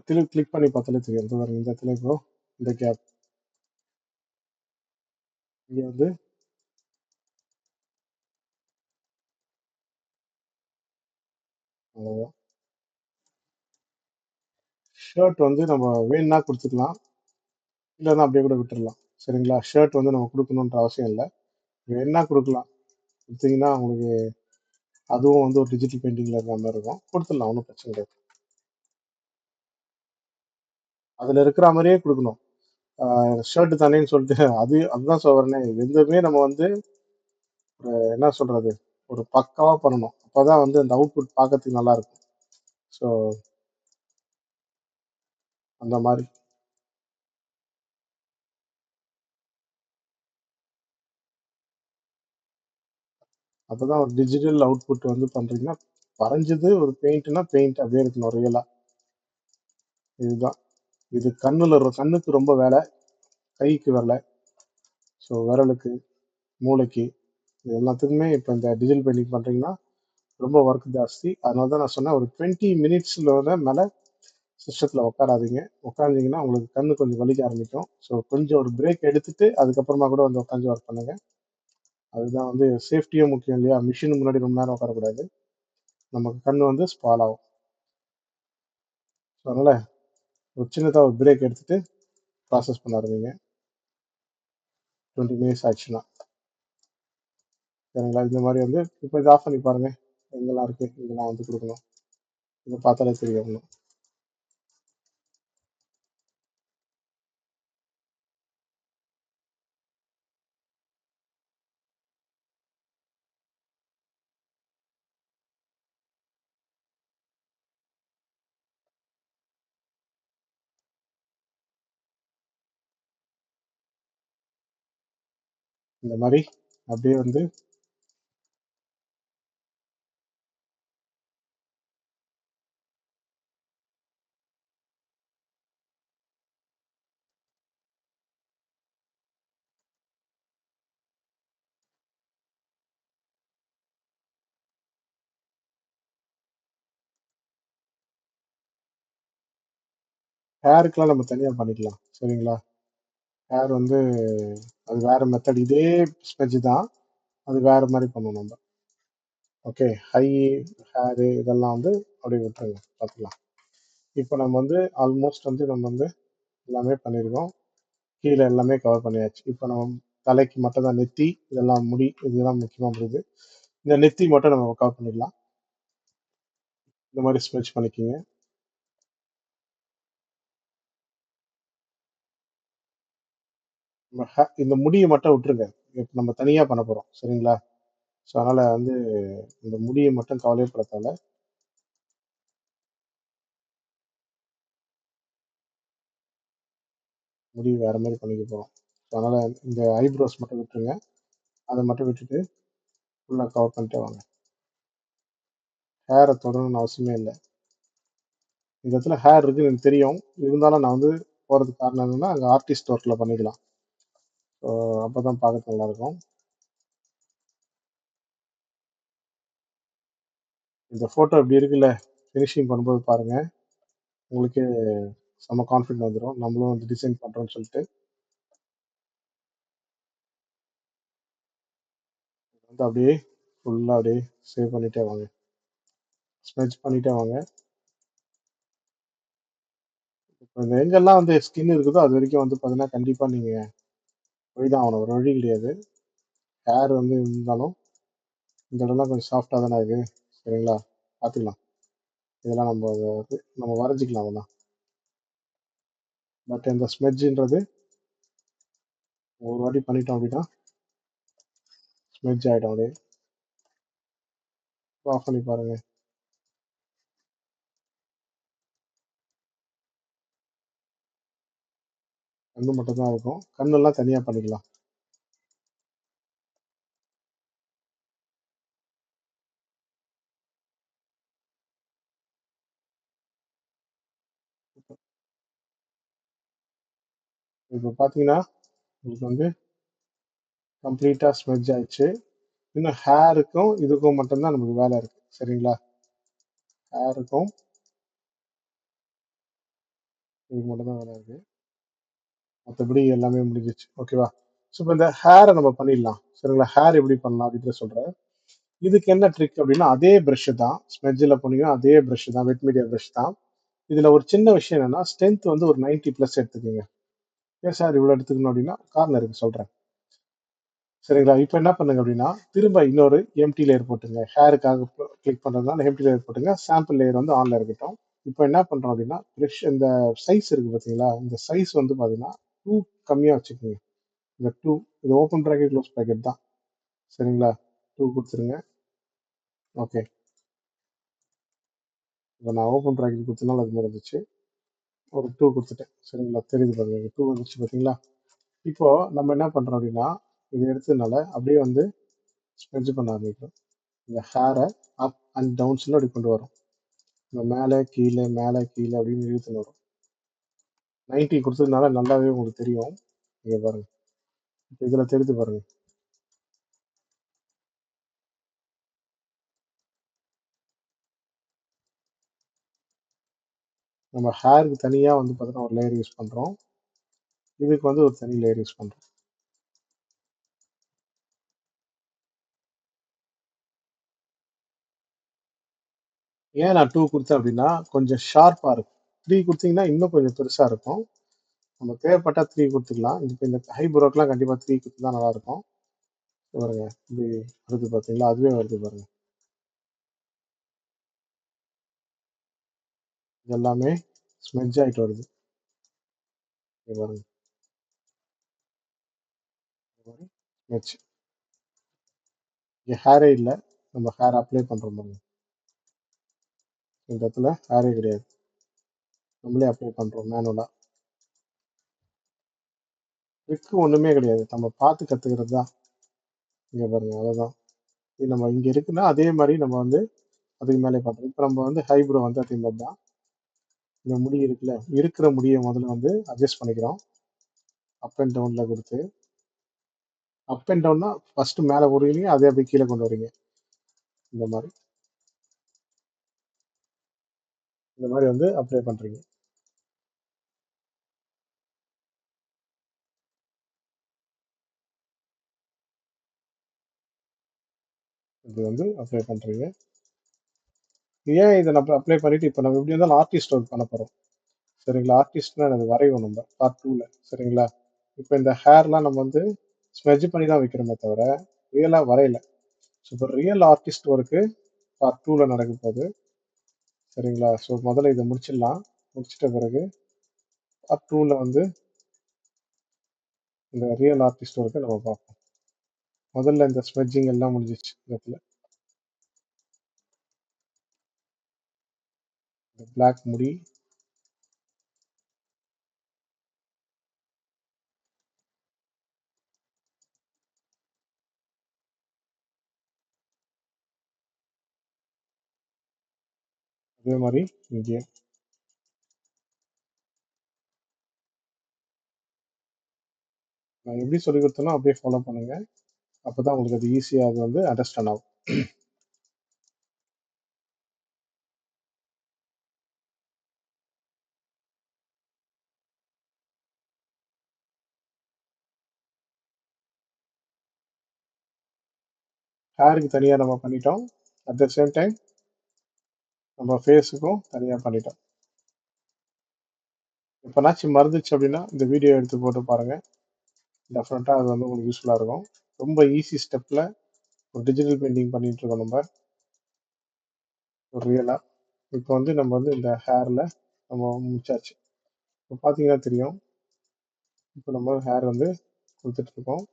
திருப்பி கிளிக் பண்ணி பார்த்தாலே தெரியும். இந்த பாருங்க, இந்த இடத்துல இப்போ இந்த கேப் இங்கே வந்து அவ்வளோதான். ஷர்ட் வந்து நம்ம வேணும்னா கொடுத்துக்கலாம், இல்லைன்னா அப்படியே கூட விட்டுறலாம். சரிங்களா? ஷர்ட் வந்து நம்ம கொடுக்கணுன்ற அவசியம் இல்லை, வேணா கொடுக்கலாம். கொடுத்தீங்கன்னா உங்களுக்கு அதுவும் வந்து ஒரு டிஜிட்டல் பெயிண்டிங்ல இருக்கிற மாதிரி இருக்கும். கொடுத்துடலாம், ஒன்றும் பிரச்சனை கிடையாது. அதில் இருக்கிற மாதிரியே கொடுக்கணும். ஷர்ட் தானேன்னு சொல்லிட்டு அதுதான் சொல்றேனே, எதுவுமே நம்ம வந்து என்ன சொல்றது, ஒரு பக்காவா பண்ணணும். அப்பதான் வந்து அந்த அவுட்புட் பார்க்கறதுக்கு நல்லா இருக்கும். ஸோ அந்த மாதிரி அப்பதான் ஒரு டிஜிட்டல் அவுட்புட் வந்து பண்றீங்கன்னா, வரைஞ்சது ஒரு பெயிண்ட்னா பெயிண்ட் அப்படியே இருக்கணும் ரியலா. இதுதான். இது கண்ணுக்கு ரொம்ப வேலை, கைக்கு வேலை. ஸோ விரலுக்கு, மூளைக்கு, இது எல்லாத்துக்குமே இப்போ இந்த டிஜிட்டல் பெயிண்டிங் பண்றீங்கன்னா ரொம்ப ஒர்க் ஜாஸ்தி. அதனால தான் நான் சொன்னேன், ஒரு 20 மினிட்ஸ்ல மேலே சிஸ்டத்தில் உட்காராதீங்க. உட்காந்தீங்கன்னா உங்களுக்கு கண்ணு கொஞ்சம் வலிக்க ஆரம்பிக்கும். ஸோ கொஞ்சம் ஒரு பிரேக் எடுத்துட்டு அதுக்கப்புறமா கூட வந்து உட்காந்து ஒர்க் பண்ணுங்க. அதுதான் வந்து சேஃப்டியும் முக்கியம் இல்லையா? மிஷின் முன்னாடி ரொம்ப நேரம் உட்காரக்கூடாது, நமக்கு கண்ணு வந்து ஸ்பால் ஆகும். ஸோ அதனால ஒரு சின்னதாக ஒரு பிரேக் எடுத்துட்டு ப்ராசஸ் பண்ண ஆரம்பிங்க. 20 மினிட்ஸ் ஆச்சுன்னா. சரிங்களா? இந்த மாதிரி வந்து இப்போ இதை ஆஃப் பண்ணி பாருங்க, எங்கெல்லாம் இருக்கு, இதெல்லாம் வந்து கொடுக்கணும். இதை பார்த்தாலே தெரியும் உங்களுக்கு. இந்த மாதிரி அப்படியே வந்து ஹேருக்குலாம் நம்ம தனியாக பண்ணிக்கலாம். சரிங்களா? ஹேர் வந்து அது வேற மெத்தட், இதே ஸ்பெட்ச் தான், அது வேற மாதிரி பண்ணுவோம் நம்ம. ஓகே, ஹை ஹேரு இதெல்லாம் வந்து அப்படியே விட்டுருங்க, பார்த்துக்கலாம். இப்போ நம்ம வந்து ஆல்மோஸ்ட் வந்து நம்ம வந்து எல்லாமே பண்ணியிருக்கோம். கீழே எல்லாமே கவர் பண்ணியாச்சு. இப்போ நம்ம தலைக்கு மட்டும் தான் நெத்தி, இதெல்லாம் முடி, இதெல்லாம் முக்கியமாக இருக்குது. இந்த நெத்தி மட்டும் நம்ம கவர் பண்ணிடலாம். இந்த மாதிரி ஸ்மெச் பண்ணிக்கிங்க. இந்த முடியை மட்டும் விட்டுருங்க, இப்போ நம்ம தனியாக பண்ண போகிறோம். சரிங்களா? ஸோ அதனால் வந்து இந்த முடியை மட்டும் கவலைப்படத்தால முடி வேற மாதிரி பண்ணிக்க போகிறோம். அதனால இந்த ஐப்ரோஸ் மட்டும் விட்டுருங்க. அதை மட்டும் விட்டுட்டு ஃபுல்லாக கவர் பண்ணிட்டே வாங்க. ஹேரை தொடரணும்னு அவசியமே இல்லை. இந்த இடத்துல ஹேர் இருக்குன்னு எனக்கு தெரியும், இருந்தாலும் நான் வந்து போகிறதுக்கு காரணம் என்னன்னா அங்கே ஆர்டிஸ்ட் ஒர்க்கில் பண்ணிக்கலாம். ஸோ அப்போ தான் பார்க்க நல்லாயிருக்கும். இந்த ஃபோட்டோ இப்படி இருக்குல்ல, ஃபினிஷிங் பண்ணும்போது பாருங்கள், உங்களுக்கே செம்ம கான்ஃபிடென்ட் வந்துடும் நம்மளும் வந்து டிசைன் பண்ணுறோம்னு சொல்லிட்டு. வந்து அப்படியே ஃபுல்லாக அப்படியே சேவ் பண்ணிகிட்டே வாங்க, ஸ்மெச் பண்ணிகிட்டே வாங்க. இப்போ இந்த எங்கெல்லாம் வந்து ஸ்கின் இருக்குதோ அது வரைக்கும் வந்து பார்த்தீங்கன்னா கண்டிப்பாக நீங்கள் போய் தான் ஆகணும், ஒரு வழி கிடையாது. ஹேர் வந்து இருந்தாலும் இந்த இடம்லாம் கொஞ்சம் சாஃப்டாக தானே இருக்குது, சரிங்களா? பார்த்துக்கலாம், இதெல்லாம் நம்ம வரைஞ்சிக்கலாம் அதெல்லாம். பட் இந்த ஸ்மெட்ஜுன்றது ஒரு வாட்டி பண்ணிட்டோம் அப்படின்னா ஸ்மெட்ஜ் ஆகிடும். அப்படியே ஆஃப் பண்ணி பாருங்கள். கண்ணு மட்டும் தான் இருக்கும், கண்ணெல்லாம் தனியாக பண்ணிக்கலாம். இப்போ பார்த்தீங்கன்னா உங்களுக்கு வந்து கம்ப்ளீட்டாக ஸ்மெட்ஜ் ஆயிடுச்சு. இன்னும் ஹேருக்கும் இதுக்கும் மட்டும்தான் நமக்கு வேலை இருக்குது, சரிங்களா? ஹேருக்கும் இதுக்கு மட்டும்தான் வேலை இருக்குது, மற்றபடி எல்லாமே முடிஞ்சிச்சு. ஓகேவா? ஸோ இப்போ இந்த ஹேரை நம்ம பண்ணிடலாம், சரிங்களா? ஹேர் எப்படி பண்ணலாம் அப்படின்ட்டு சொல்கிறேன். இதுக்கு என்ன ட்ரிக் அப்படின்னா அதே ப்ரஷ் தான், ஸ்மெட்ஜில் போனீங்கன்னா அதே ப்ரஷ் தான், வெட் மீடியா ப்ரஷ் தான். இதில் ஒரு சின்ன விஷயம் என்னன்னா ஸ்ட்ரென்த் வந்து ஒரு 90+ எடுத்துக்கோங்க. ஏன் சார் இவ்வளோ எடுத்துக்கணும் அப்படின்னா காரணம் இருக்கு, சொல்கிறேன், சரிங்களா? இப்போ என்ன பண்ணுங்க அப்படின்னா திரும்ப இன்னொரு எம்டி லேயர் போட்டுங்க. ஹேருக்காக கிளிக் பண்ணுறதுனால எம்டி லேயர் போட்டுங்க, சாம்பிள் லேயர் வந்து ஆன்ல இருக்கட்டும். இப்போ என்ன பண்ணுறோம் அப்படின்னா ப்ரஷ் இந்த சைஸ் இருக்குது பார்த்தீங்களா, இந்த சைஸ் வந்து பார்த்தீங்கன்னா 2 கம்மியாக வச்சுக்கோங்க. இந்த 2, இது ஓப்பன் ப்ராக்கெட் க்ளோஸ் ப்ராக்கெட் தான், சரிங்களா? 2 கொடுத்துருங்க. ஓகே, இப்போ நான் ஓப்பன் ப்ராக்கெட் கொடுத்தனால அது மாதிரி இருந்துச்சு. ஒரு 2 கொடுத்துட்டேன், சரிங்களா? தெரியுது பாருங்க, 2 வந்துச்சு பார்த்தீங்களா? இப்போ நம்ம என்ன பண்ணுறோம் அப்படின்னா இதை எடுத்ததுனால அப்படியே வந்து ஸ்மெட்ச் பண்ண ஆரம்பிக்கும். இந்த ஹேரை அப் அண்ட் டவுன்ஸில் அப்படி கொண்டு வரும். இந்த மேலே கீழே மேலே கீழே அப்படின்னு இழுத்துன்னு வரும். 90 கொடுத்ததுனால நல்லாவே உங்களுக்கு தெரியும். இங்கே பாருங்க, இப்போ இதில் தெரிஞ்சு பாருங்க. நம்ம ஹேருக்கு தனியாக வந்து பார்த்தீங்கன்னா ஒரு லேயர் யூஸ் பண்ணுறோம், இதுக்கு வந்து ஒரு தனி லேயர் யூஸ் பண்ணுறோம். ஏன் நான் 2 கொடுத்தேன் அப்படின்னா கொஞ்சம் ஷார்ப்பாக இருக்கும். 3 கொடுத்தீங்கன்னா இன்னும் கொஞ்சம் பெருசாக இருக்கும். நம்ம தேவைப்பட்டால் 3 கொடுத்துக்கலாம். இப்போ இந்த ஹைப்ரோக்கெலாம் கண்டிப்பாக 3 கொடுத்து தான் நல்லாயிருக்கும். பாருங்க, இது வருது பார்த்தீங்களா, அதுவே வருது பாருங்க. இது எல்லாமே ஸ்மெட்ஜ் ஆகிட்டு வருது. இங்க பாருங்க, ஸ்மெட்ச். இங்கே ஹேரே இல்லை, நம்ம ஹேர் அப்ளை பண்ணுறோம் பாருங்க. இந்த இடத்துல ஹேரே கிடையாது, நம்மளே அப்ளை பண்ணுறோம் மேனுவலாக. ட்ரிக்கு ஒன்றுமே கிடையாது, நம்ம பார்த்து கற்றுக்கிறது தான். இங்கே பாருங்க, அவ்வளோதான். இது நம்ம இங்கே இருக்குன்னா அதே மாதிரி நம்ம வந்து அதுக்கு மேலே பார்த்துருவோம். இப்போ நம்ம வந்து ஹைப்ரோ வந்து அதே மாதிரி தான். இந்த முடி இருக்குல்ல, இருக்கிற முடியை முதல்ல வந்து அட்ஜஸ்ட் பண்ணிக்கிறோம். அப் அண்ட் டவுனில் கொடுத்து, அப் அண்ட் டவுன்னா ஃபஸ்ட்டு மேலே போடுவீங்க, அதே அப்படியே கீழே கொண்டு வரீங்க. இந்த மாதிரி இந்த மாதிரி வந்து அப்ளை பண்ணுறீங்க. இது வந்து அப்ளை பண்ணுறீங்க. ஏன் இதை நம்ம அப்ளை பண்ணிட்டு இப்போ நம்ம எப்படி இருந்தாலும் ஆர்டிஸ்ட் ஒர்க் பண்ண போகிறோம், சரிங்களா? ஆர்டிஸ்ட்னா எனக்கு வரைவோம் நம்ம பார்ட் 2ல, சரிங்களா? இப்போ இந்த ஹேர்லாம் நம்ம வந்து ஸ்மெட்ச் பண்ணி தான் வைக்கிறோமே தவிர ரியலாக வரையல. ஸோ இப்போ ரியல் ஆர்டிஸ்ட் ஒர்க்கு பார்ட் 2ல நடக்க போகுது, சரிங்களா? ஸோ முதல்ல இதை முடிச்சிடலாம். முடிச்சிட்ட பிறகு பார்ட் 2ல வந்து இந்த ரியல் ஆர்டிஸ்ட் ஒர்க்கை நம்ம பார்ப்போம். முதல்ல இந்த ஸ்மெட்ஜிங் எல்லாம் முடிஞ்சிச்சு. இந்த இடத்துல இந்த பிளாக் முடி, அதே மாதிரி இங்கே நான் எப்படி சொல்லி கொடுத்தனோ அப்படியே ஃபாலோ பண்ணுங்க. அப்பதான் உங்களுக்கு அது ஈஸியாக அது வந்து அண்டர்ஸ்டாண்ட் ஆகும். ஹேருக்கு தனியாக நம்ம பண்ணிட்டோம். அட் த சேம் டைம் நம்ம ஃபேஸுக்கும் தனியாக பண்ணிட்டோம். எப்போனாச்சும் மறந்துச்சு அப்படின்னா இந்த வீடியோ எடுத்து போட்டு பாருங்கள். டெஃபினட்டாக அது வந்து உங்களுக்கு யூஸ்ஃபுல்லாக இருக்கும். ரொம்ப ஈஸி ஸ்டெப்பில் ஒரு டிஜிட்டல் பெயிண்டிங் பண்ணிட்டு இருக்கோம் நம்ம ஒரு ரியலாக. இப்போ வந்து நம்ம வந்து இந்த ஹேரில் நம்ம முடிச்சாச்சு. இப்போ பார்த்தீங்கன்னா தெரியும். இப்போ நம்ம ஹேர் வந்து கொடுத்துட்ருக்கோம்.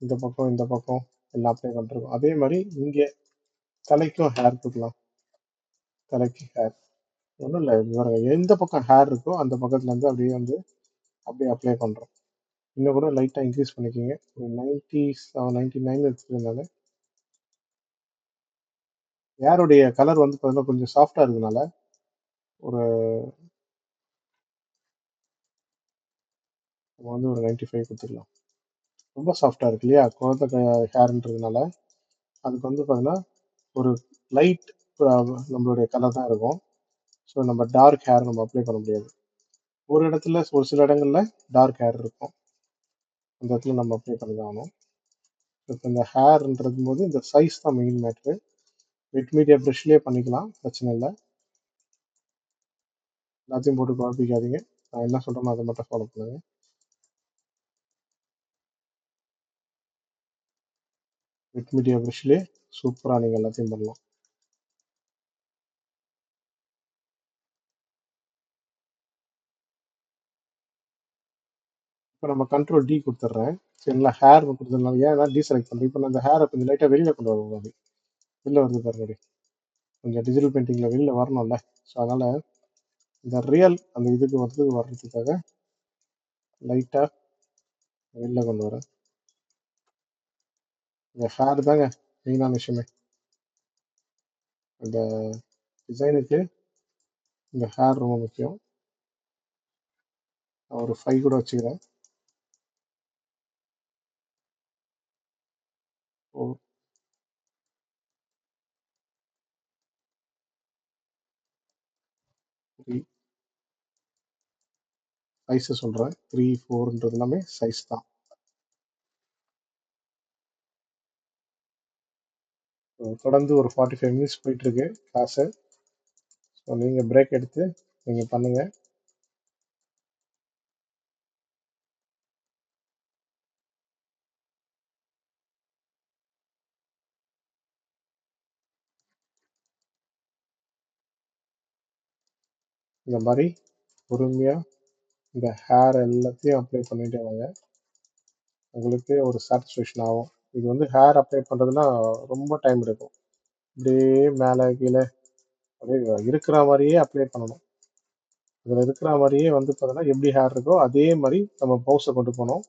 இந்த பக்கம் இந்த பக்கம் எல்லாம் அப்ளை பண்ணிருக்கோம். அதே மாதிரி இங்கே தலைக்கும் ஹேர் கொடுக்கலாம். தலைக்கு ஹேர் ஒன்றும் இல்லை, எந்த பக்கம் ஹேர் இருக்கோ அந்த பக்கத்துலேருந்து அப்படியே வந்து அப்படியே அப்ளை பண்ணுறோம். இன்னும் கூட லைட்டாக இன்க்ரீஸ் பண்ணிக்கிங்க. ஒரு 99 வச்சுருந்தாங்க. ஹேருடைய கலர் வந்து பார்த்தீங்கன்னா கொஞ்சம் சாஃப்டாக இருக்கிறதுனால ஒரு நம்ம வந்து ஒரு 95 கொடுத்துக்கலாம். ரொம்ப சாஃப்டாக இருக்கு இல்லையா குழந்தை ஹேர்ன்றதுனால. அதுக்கு வந்து பார்த்தீங்கன்னா ஒரு லைட் நம்மளுடைய கலர் தான் இருக்கும். ஸோ நம்ம டார்க் ஹேர் நம்ம அப்ளை பண்ண முடியாது. ஒரு இடத்துல ஒரு சில இடங்கள்ல டார்க் ஹேர் இருக்கும். அந்த இடத்துல நம்ம அப்ளை பண்ணி தான் ஆகணும். இப்போ இந்த ஹேர்ன்றது போது இந்த சைஸ் தான் மெயின் மேட்ரு. வெட் மீடியா ப்ரஷ்லேயே பண்ணிக்கலாம், பிரச்சனை இல்லை. எல்லாத்தையும் போட்டு குழப்பிக்காதீங்க. நான் என்ன சொல்கிறேனோ அதை மட்டும் ஃபாலோ பண்ணுங்க. வெட் மீடியா ப்ரஷ்லேயே சூப்பராக நீங்கள் எல்லாத்தையும் பண்ணலாம். இப்போ நம்ம கண்ட்ரோல் டி கொடுத்துட்றேன். சரிங்களா, ஹேர் கொடுத்துருந்தாங்க. ஏன்னா டீசெலக்ட் பண்ணுறேன். இப்போ நான் அந்த ஹேரை கொஞ்சம் லைட்டாக வெளியில் கொண்டு வருவோம். அப்படி வெளில வருது பாருங்க. கொஞ்சம் டிஜிட்டல் பெயிண்டிங்கில் வெளியில் வரணும்ல. ஸோ அதனால் இந்த ரியல் அந்த இதுக்கு வந்து வர்றதுக்காக லைட்டாக வெளில கொண்டு வரேன். இந்த ஹேர் தாங்க மெயினான விஷயமே. அந்த டிசைனுக்கு இந்த ஹேர் ரொம்ப முக்கியம். நான் ஒரு 5 கூட வச்சுக்கிறேன். ஓ 3 சைஸை சொல்கிறேன். 3, 4ன்றது எல்லாமே சைஸ் தான். தொடர்ந்து ஒரு 45 மினிட்ஸ் போயிட்டுருக்கு கிளாஸு. ஸோ நீங்கள் பிரேக் எடுத்து நீங்கள் பண்ணுங்கள். இந்த மாதிரி பொறுமையாக இந்த ஹேர் எல்லாத்தையும் அப்ளை பண்ணிட்டு வாங்க. உங்களுக்கு ஒரு சாட்டிஸ்ஃபேக்ஷன் ஆகும். இது வந்து ஹேர் அப்ளை பண்ணுறதுனா ரொம்ப டைம் எடுக்கும். அப்படியே மேலே கீழே அப்படியே இருக்கிற மாதிரியே அப்ளை பண்ணணும். அதில் இருக்கிற மாதிரியே வந்து பார்த்தோன்னா எப்படி ஹேர் இருக்கோ அதே மாதிரி நம்ம மவுஸை கொண்டு போகணும்.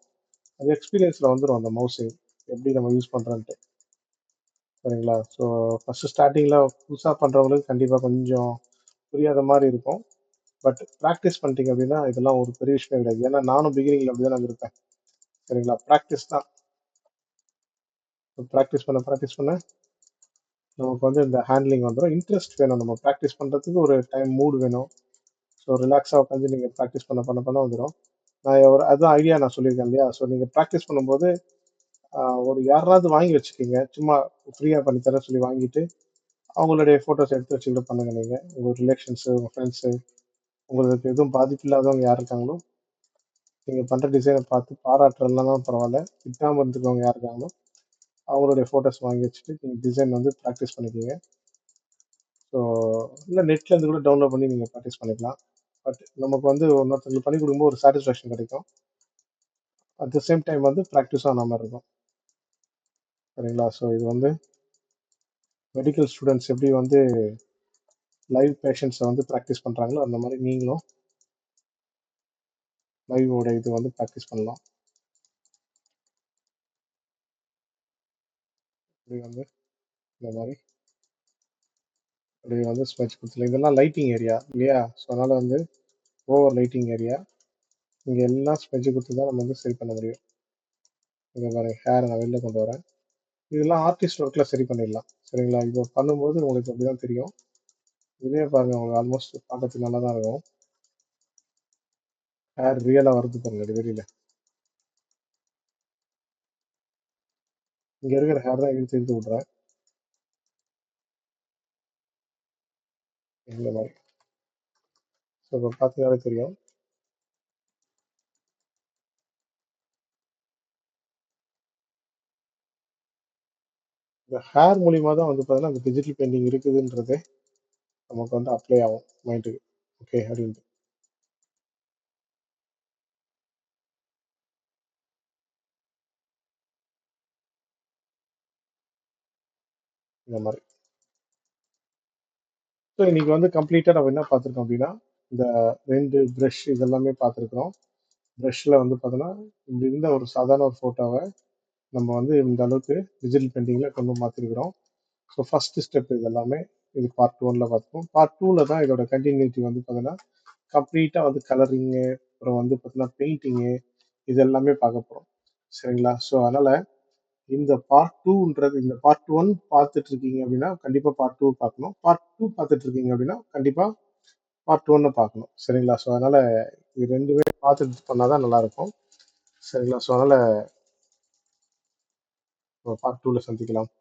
அது எக்ஸ்பீரியன்ஸில் வந்துடும் அந்த மவுஸு எப்படி நம்ம யூஸ் பண்ணுறோன்ட்டு. சரிங்களா, ஸோ ஃபஸ்ட்டு ஸ்டார்டிங்கில் புதுசாக பண்ணுறவங்களுக்கு கண்டிப்பாக கொஞ்சம் புரியாத மாதிரி இருக்கும். பட் ப்ராக்டிஸ் பண்ணிட்டீங்க அப்படின்னா இதெல்லாம் ஒரு பெரிய விஷயம் கிடையாது. ஏன்னா நானும் பிகினிங்கில் அப்படி தான் இருப்பேன். சரிங்களா, ப்ராக்டிஸ் தான். ப்ராக்டிஸ் பண்ண நமக்கு வந்து இந்த ஹேண்ட்லிங் வந்துடும். இன்ட்ரெஸ்ட் வேணும். நம்ம ப்ராக்டிஸ் பண்ணுறதுக்கு ஒரு டைம் மூடு வேணும். ஸோ ரிலாக்ஸாக உட்காந்து நீங்கள் ப்ராக்டிஸ் பண்ண வந்துடும். நான் ஒரு அதுதான் ஐடியா நான் சொல்லியிருக்கேன் இல்லையா. ஸோ நீங்கள் ப்ராக்டிஸ் பண்ணும்போது ஒரு யாராவது வாங்கி வச்சுக்கோங்க. சும்மா ஃப்ரீயாக பண்ணித்தரேன் சொல்லி வாங்கிட்டு அவங்களுடைய ஃபோட்டோஸ் எடுத்து வச்சுக்கிட்டு பண்ணுங்க. நீங்கள் உங்கள் ரிலேஷன்ஸு, உங்கள் ஃப்ரெண்ட்ஸு, உங்களுக்கு எதுவும் பாதிப்பு இல்லாதவங்க யார் இருக்காங்களோ நீங்கள் பண்ணுற டிசைனை பார்த்து பாராட்டுறதுலாம் பரவாயில்ல. திட்டாமல் இருந்துக்கவங்க யார் இருக்காங்களோ அவங்களுடைய ஃபோட்டோஸ் வாங்கி வச்சுட்டு நீங்கள் டிசைன் வந்து ப்ராக்டிஸ் பண்ணிக்கோங்க. ஸோ இல்லை நெட்லேருந்து கூட டவுன்லோட் பண்ணி நீங்கள் ப்ராக்டிஸ் பண்ணிக்கலாம். பட் நமக்கு வந்து இன்னொருத்தருக்கு பண்ணி கொடுக்கும்போது ஒரு சாட்டிஸ்ஃபேக்ஷன் கிடைக்கும். அட் த சேம் டைம் வந்து ப்ராக்டிஸும் ஆன மாதிரி இருக்கும். சரிங்களா, ஸோ இது வந்து மெடிக்கல் ஸ்டூடெண்ட்ஸ் எப்படி வந்து லைவ் பேஷண்ட்ஸை வந்து ப்ராக்டிஸ் பண்ணுறாங்களோ அந்த மாதிரி நீங்களும் லைவோட இது வந்து ப்ராக்டிஸ் பண்ணலாம். இப்படி வந்து இந்த மாதிரி இப்படி வந்து ஸ்மெச் கொடுத்துல இதெல்லாம் லைட்டிங் ஏரியா இல்லையா? ஸோ அதனால வந்து ஓவர் லைட்டிங் ஏரியா. இங்க எல்லாம் ஸ்மெச் கொடுத்து தான் நம்ம வந்து சரி பண்ண முடியும். இங்க பாருங்க ஹேர் நான் வெளில கொண்டு வரேன். இதெல்லாம் ஆர்டிஸ்ட் ஒர்க்ல சரி பண்ணிடலாம். சரிங்களா? இப்போ பண்ணும்போது உங்களுக்கு அப்படிதான் தெரியும். இதுலயே பாருங்க உங்களுக்கு ஆல்மோஸ்ட் பார்க்கறதுக்கு நல்லா தான் இருக்கும். ஹேர் ரியலா வருது பாருங்க அது வெளியில. இங்க இருக்கிற ஹேர் தான் இழுத்து இழுத்து விடுறேன். இந்த மாதிரி. ஸோ இப்போ பார்த்தீங்கன்னாலே தெரியும். இந்த ஹேர் மூலியமா தான் வந்து பார்த்தீங்கன்னா அந்த டிஜிட்டல் பெயிண்டிங் இருக்குதுன்றதே நமக்கு வந்து அப்ளை ஆகும் மைண்டுக்கு. ஓகே அப்படின்ட்டு இந்த மாதிரி. ஸோ இன்னைக்கு வந்து கம்ப்ளீட்டா நம்ம என்ன பார்த்துருக்கோம் அப்படின்னா, இந்த 2 ப்ரஷ் இதெல்லாமே பார்த்துருக்குறோம். ப்ரஷ்ல வந்து பார்த்தோன்னா, இப்படி இருந்த ஒரு சாதாரண ஒரு ஃபோட்டோவ நம்ம வந்து இந்த அளவுக்கு டிஜிட்டல் பெயிண்டிங்ல கொண்டு மாத்திருக்கிறோம். ஸோ ஃபர்ஸ்ட் ஸ்டெப் இது எல்லாமே. இது பார்ட் 1ல பார்த்தோம். பார்ட் 2ல தான் இதோட கன்டினியூட்டி வந்து பார்த்தீங்கன்னா, கம்ப்ளீட்டா வந்து கலரிங்கு, அப்புறம் வந்து பார்த்தீங்கன்னா பெயிண்டிங்கு இது எல்லாமே பார்க்க போறோம். சரிங்களா? ஸோ அதனால இந்த பார்ட் 2ன்றது இந்த பார்ட் 1 பார்த்துட்டு இருக்கீங்க அப்படின்னா, கண்டிப்பா பார்ட் 2 பார்க்கணும். பார்ட் 2 பார்த்துட்டு இருக்கீங்க அப்படின்னா, கண்டிப்பா பார்ட் 1 பார்க்கணும். சரிங்களா? ஸோ அதனால இது 2மே பார்த்துட்டு பண்ணா தான் நல்லாருக்கும். சரிங்களா? ஸோ அதனால பார்ட் 2ல சந்திக்கலாம்.